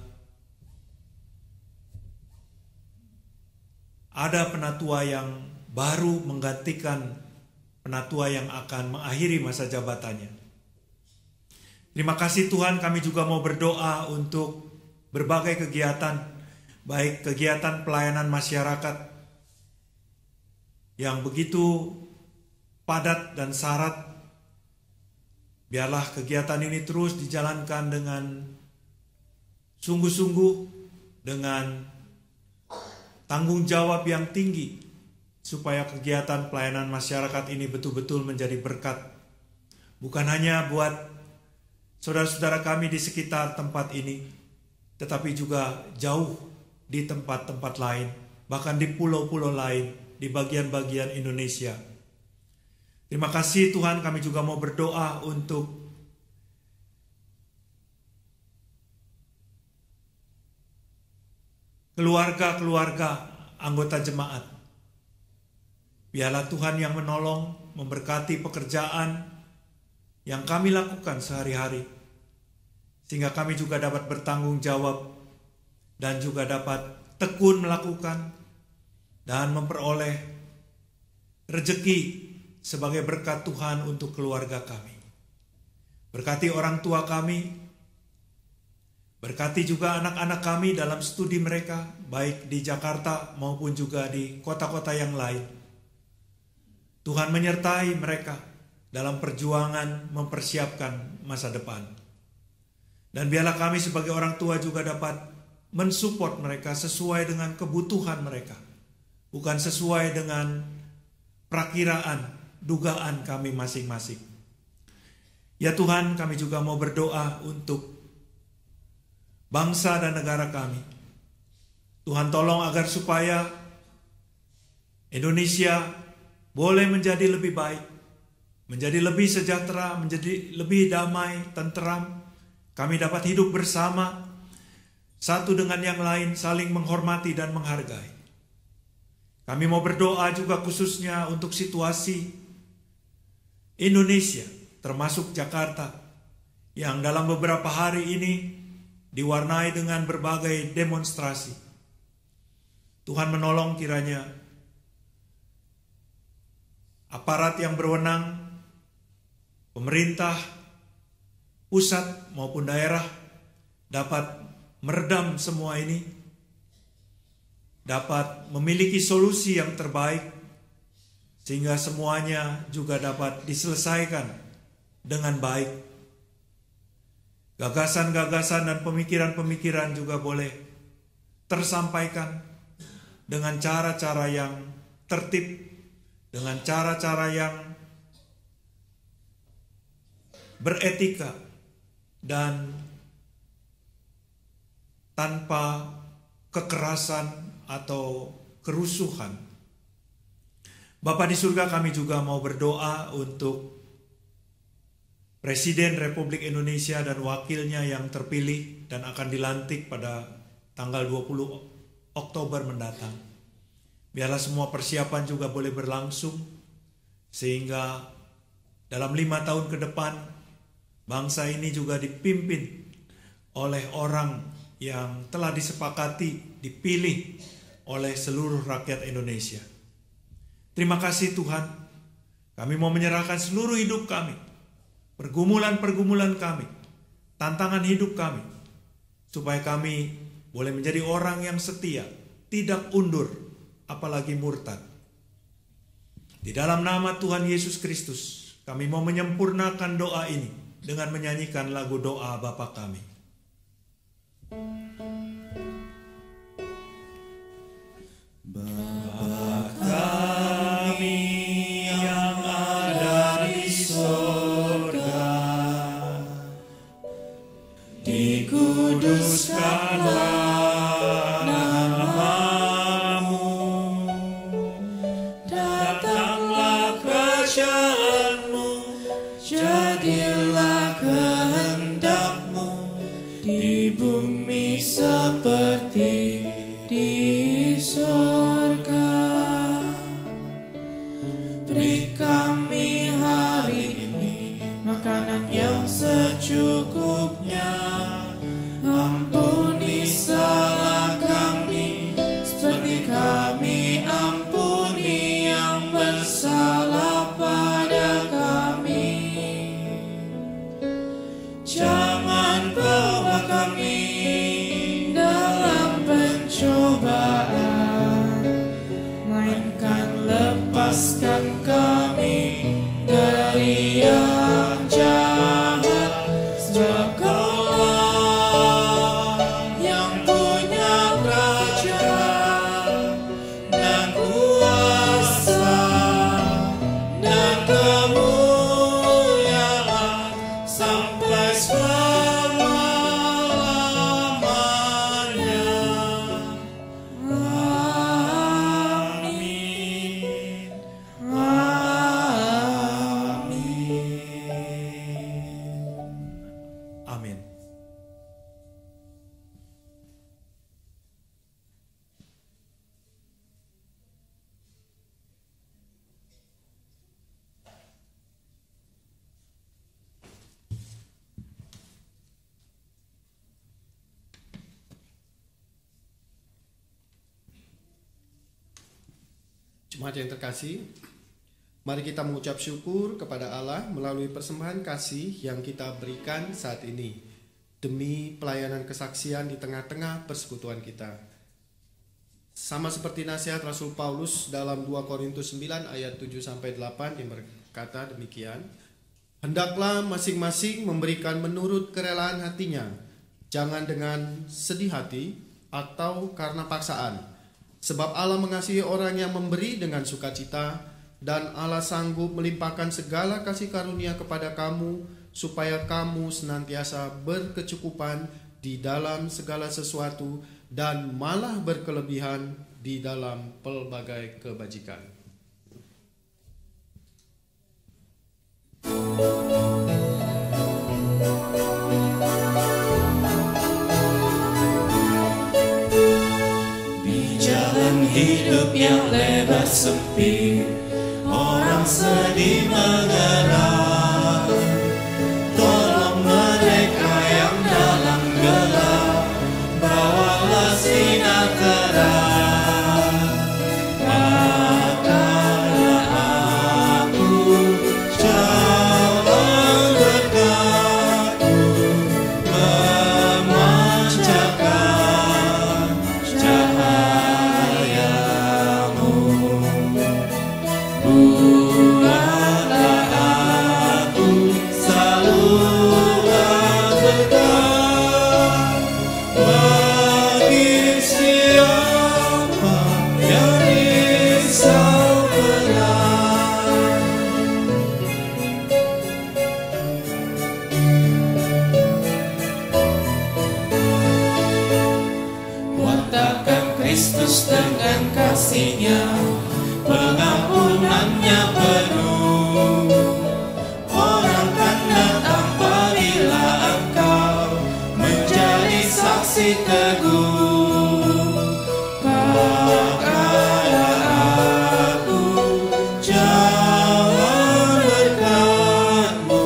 ada penatua yang baru menggantikan penatua yang akan mengakhiri masa jabatannya. Terima kasih Tuhan, kami juga mau berdoa untuk berbagai kegiatan, baik kegiatan pelayanan masyarakat yang begitu padat dan syarat. Biarlah kegiatan ini terus dijalankan dengan sungguh-sungguh, dengan tanggung jawab yang tinggi, supaya kegiatan pelayanan masyarakat ini betul-betul menjadi berkat, bukan hanya buat saudara-saudara kami di sekitar tempat ini, tetapi juga jauh di tempat-tempat lain, bahkan di pulau-pulau lain, di bagian-bagian Indonesia. Terima kasih Tuhan, kami juga mau berdoa untuk keluarga-keluarga anggota jemaat. Biarlah Tuhan yang menolong, memberkati pekerjaan yang kami lakukan sehari-hari, sehingga kami juga dapat bertanggung jawab dan juga dapat tekun melakukan dan memperoleh rezeki sebagai berkat Tuhan untuk keluarga kami. Berkati orang tua kami, berkati juga anak-anak kami dalam studi mereka, baik di Jakarta maupun juga di kota-kota yang lain. Tuhan menyertai mereka dalam perjuangan mempersiapkan masa depan. Dan biarlah kami sebagai orang tua juga dapat mensupport mereka sesuai dengan kebutuhan mereka, bukan sesuai dengan prakiraan, dugaan kami masing-masing. Ya Tuhan, kami juga mau berdoa untuk bangsa dan negara kami. Tuhan tolong agar supaya Indonesia boleh menjadi lebih baik, menjadi lebih sejahtera, menjadi lebih damai, tenteram. Kami dapat hidup bersama, satu dengan yang lain, saling menghormati dan menghargai. Kami mau berdoa juga khususnya untuk situasi Indonesia, termasuk Jakarta, yang dalam beberapa hari ini diwarnai dengan berbagai demonstrasi. Tuhan menolong kiranya aparat yang berwenang, pemerintah, pusat maupun daerah dapat meredam semua ini, dapat memiliki solusi yang terbaik, sehingga semuanya juga dapat diselesaikan dengan baik. Gagasan-gagasan dan pemikiran-pemikiran juga boleh tersampaikan dengan cara-cara yang tertib, dengan cara-cara yang beretika, dan tanpa kekerasan atau kerusuhan. Bapa di surga, kami juga mau berdoa untuk Presiden Republik Indonesia dan wakilnya yang terpilih dan akan dilantik pada tanggal 20 Oktober mendatang. Biarlah semua persiapan juga boleh berlangsung, sehingga dalam 5 tahun ke depan bangsa ini juga dipimpin oleh orang yang telah disepakati, dipilih oleh seluruh rakyat Indonesia. Terima kasih Tuhan, kami mau menyerahkan seluruh hidup kami, pergumulan-pergumulan kami, tantangan hidup kami, supaya kami boleh menjadi orang yang setia, tidak undur, apalagi murtad. Di dalam nama Tuhan Yesus Kristus, kami mau menyempurnakan doa ini dengan menyanyikan lagu doa Bapa kami. Bapa kami yang ada di sorga, dikuduskanlah namamu, datanglah kerajaanmu, jadilah kehendakmu di bumi seperti di sorga. Beri kami hari ini makanan yang secukupnya. Ampuni salah kami seperti kami ampuni yang bersalah pada kami. Jangan bawa kami dalam pencobaan, melainkan lepaskan kami dari yang jahat. Sebab Kaulah yang punya kerajaan dan kuasa dan kemuliaan sampai selama-lamanya. Amin. Amin. Amin. Jemaat yang terkasih, mari kita mengucap syukur kepada Allah melalui persembahan kasih yang kita berikan saat ini demi pelayanan kesaksian di tengah-tengah persekutuan kita. Sama seperti nasihat Rasul Paulus dalam 2 Korintus 9 ayat 7-8 yang berkata demikian, hendaklah masing-masing memberikan menurut kerelaan hatinya, jangan dengan sedih hati atau karena paksaan. Sebab Allah mengasihi orang yang memberi dengan sukacita, dan Allah sanggup melimpahkan segala kasih karunia kepada kamu, supaya kamu senantiasa berkecukupan di dalam segala sesuatu, dan malah berkelebihan di dalam pelbagai kebajikan. Hidup yang lebar sepi, orang sedih mengerang. Tolong mereka yang dalam gelap, bawalah sinar terang. Akanlah aku jalan berkatmu, pengampunannya penuh. Orang kan datang apabila engkau menjadi saksi teguh. Pakailah aku jalan berkat-Mu,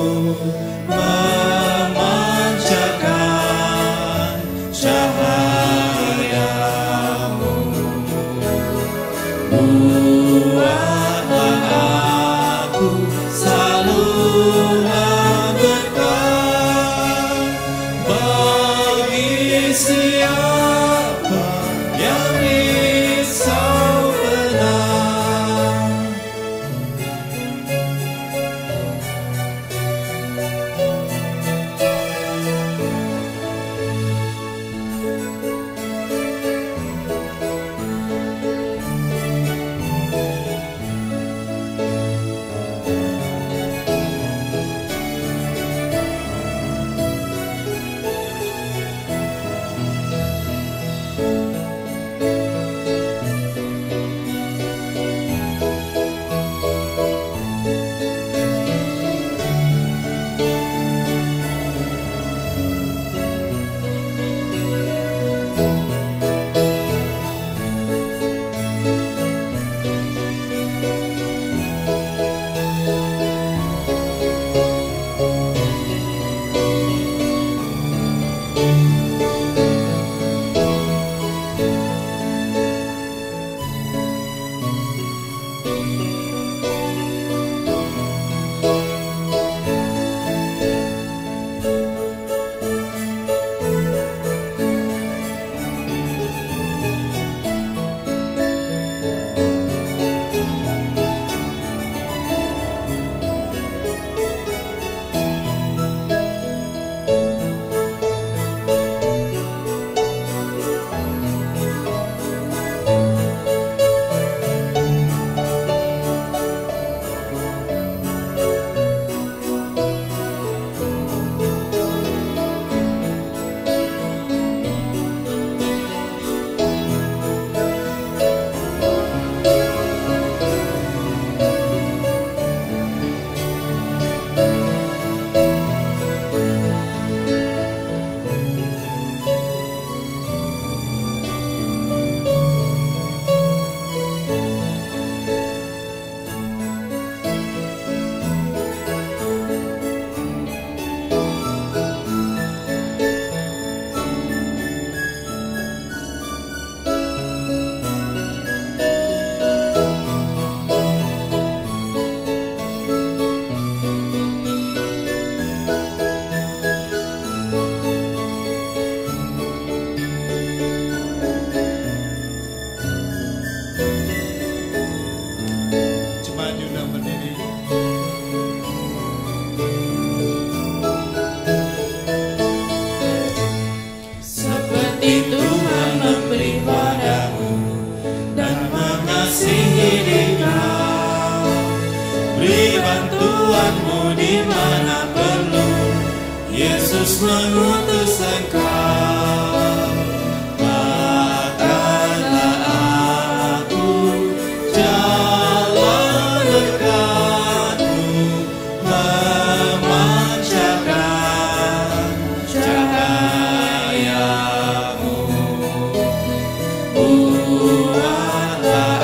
memancarkan cahaya-Mu. Buatlah aku saluran berkat bagi siapa yang risau benar. bantuanmu di mana perlu. Yesus mengutus engkau, makanlah aku jalan berkat-Mu, memancarkan cahaya-Mu. Buatlah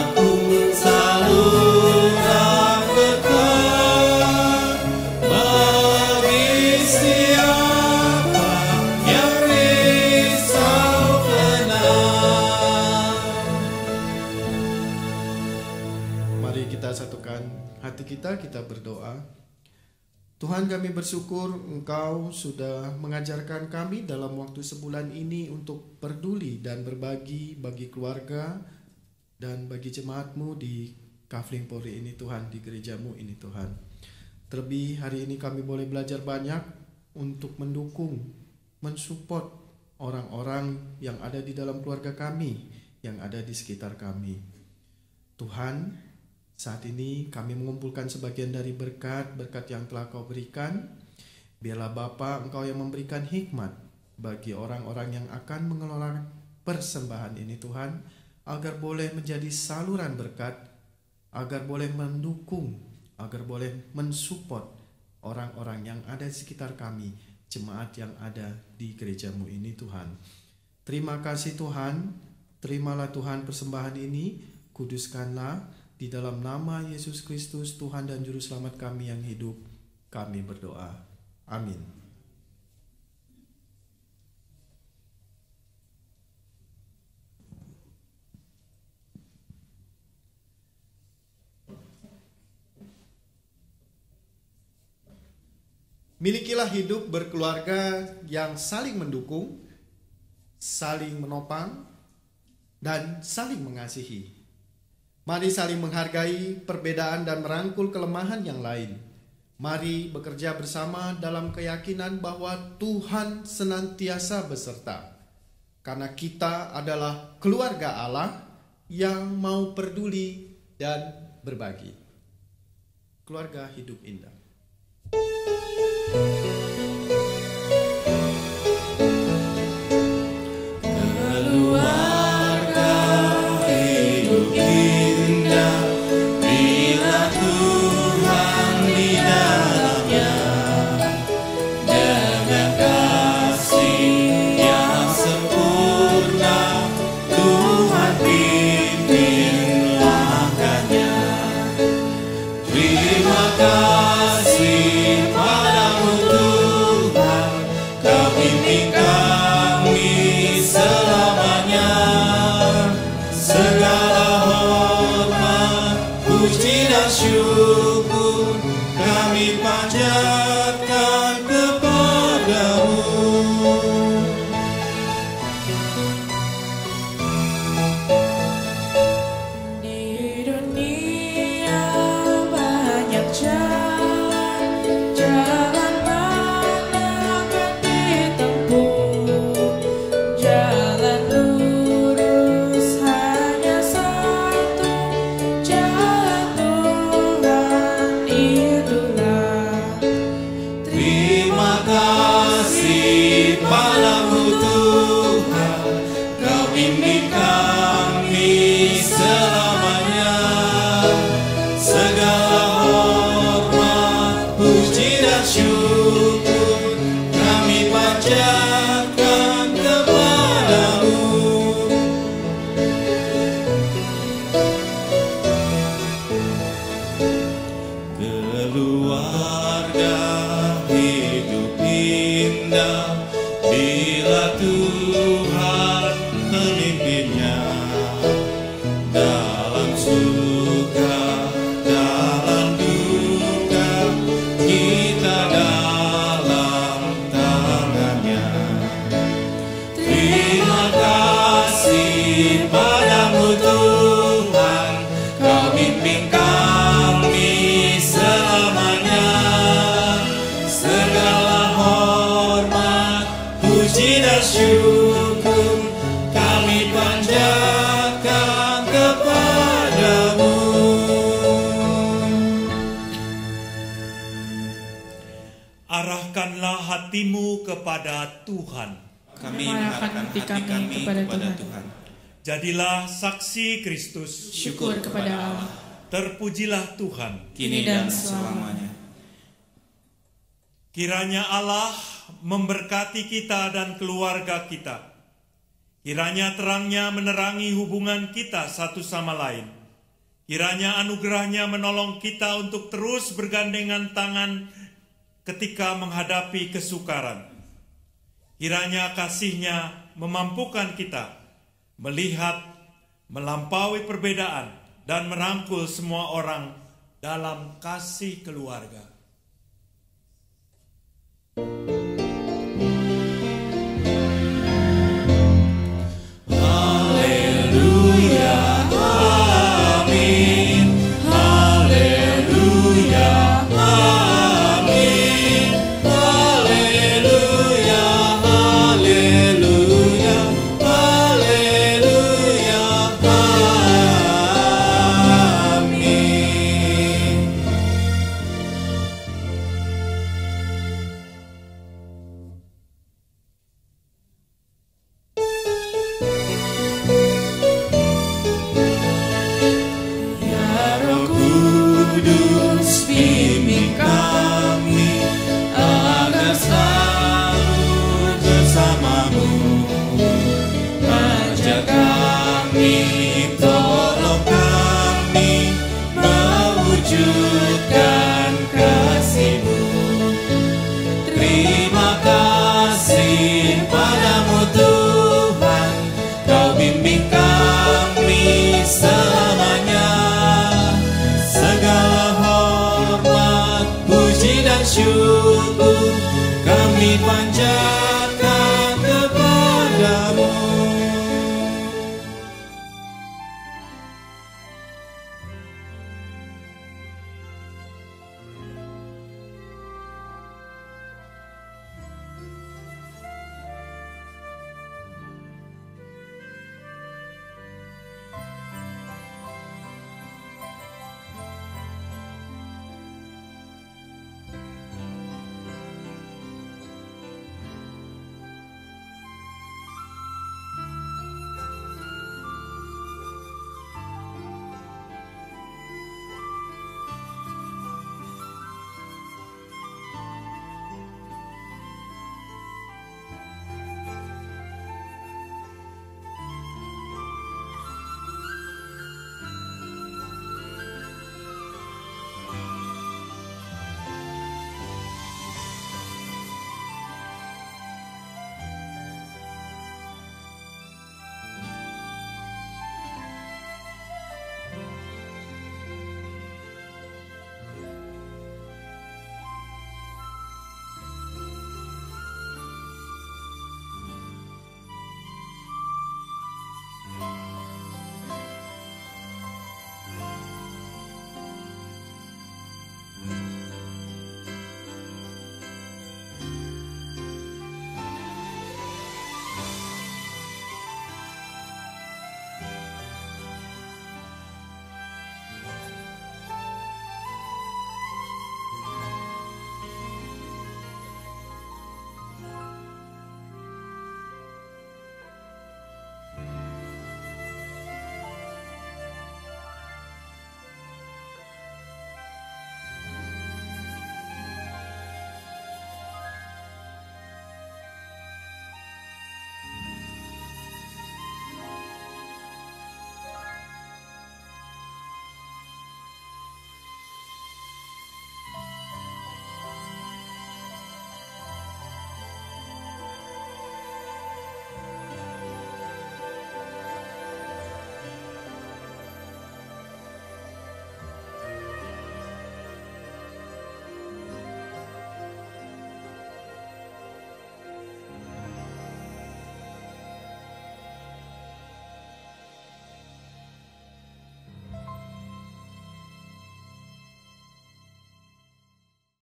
aku saluran berkat bagi siapa yang risau benar. Mari kita satukan hati kita berdoa. Tuhan, kami bersyukur Engkau sudah mengajarkan kami dalam waktu sebulan ini untuk peduli dan berbagi bagi keluarga dan bagi jemaat-Mu di Kafling Polri ini Tuhan, di gereja-Mu ini Tuhan. Terlebih hari ini kami boleh belajar banyak untuk mendukung, mensupport orang-orang yang ada di dalam keluarga kami, yang ada di sekitar kami. Tuhan, saat ini kami mengumpulkan sebagian dari berkat-berkat yang telah Kau berikan. Biarlah Bapa, Engkau yang memberikan hikmat bagi orang-orang yang akan mengelola persembahan ini Tuhan. agar boleh menjadi saluran berkat, agar boleh mendukung, agar boleh mensupport orang-orang yang ada di sekitar kami, jemaat yang ada di gerejamu ini Tuhan. Terima kasih Tuhan, terimalah Tuhan persembahan ini, kuduskanlah di dalam nama Yesus Kristus Tuhan dan Juru Selamat kami yang hidup, kami berdoa. Amin. Milikilah hidup berkeluarga yang saling mendukung, saling menopang, dan saling mengasihi. Mari saling menghargai perbedaan dan merangkul kelemahan yang lain. Mari bekerja bersama dalam keyakinan bahwa Tuhan senantiasa beserta. Karena kita adalah keluarga Allah yang mau peduli dan berbagi. Keluarga hidup indah. Keluarga hidup indah bila Tuhan di dalamnya, dengan kasih yang sempurna Tuhan pimpin langkahnya. Terima kasih padamu Tuhan, Kau pimpin kami selamanya. Segala hormat, puji dan syukur kami panjatkan kepadamu. Di dunia banyak jalan mana akan ditempuh. Jalan lurus hanya satu, jalan Tuhan itulah. Terima kasih padamu Tuhan, Kau pimpin kami selamanya. Segala hormat, puji dan syukur kami panjatkan kepadamu. Keluarga hidup indah bila Tuhan memimpinnya. Dalam suka, dalam duka, kita dalam tangannya. Terima kasih padamu Tuhan, Kau pimpin kami selamanya. Segala hormat, puji dan syukur kami panjatkan kepadamu. Arahkanlah hatimu kepada Tuhan. Kami mengarahkan hati kami kepada Tuhan. Jadilah saksi Kristus. Syukur kepada Allah. Terpujilah Tuhan. Kini dan selamanya. Kiranya Allah memberkati kita dan keluarga kita. Kiranya terangnya menerangi hubungan kita satu sama lain. Kiranya anugerahnya menolong kita untuk terus bergandengan tangan ketika menghadapi kesukaran. Kiranya kasih-Nya memampukan kita melihat, melampaui perbedaan, dan merangkul semua orang dalam kasih keluarga. Haleluya, amin. Haleluya, amin. Haleluya, haleluya, haleluya, amin. wujudkan kasih-Mu. Terima kasih padamu Tuhan, Kau bimbing kami selamanya. Segala hormat, puji dan syukur kami panjatkan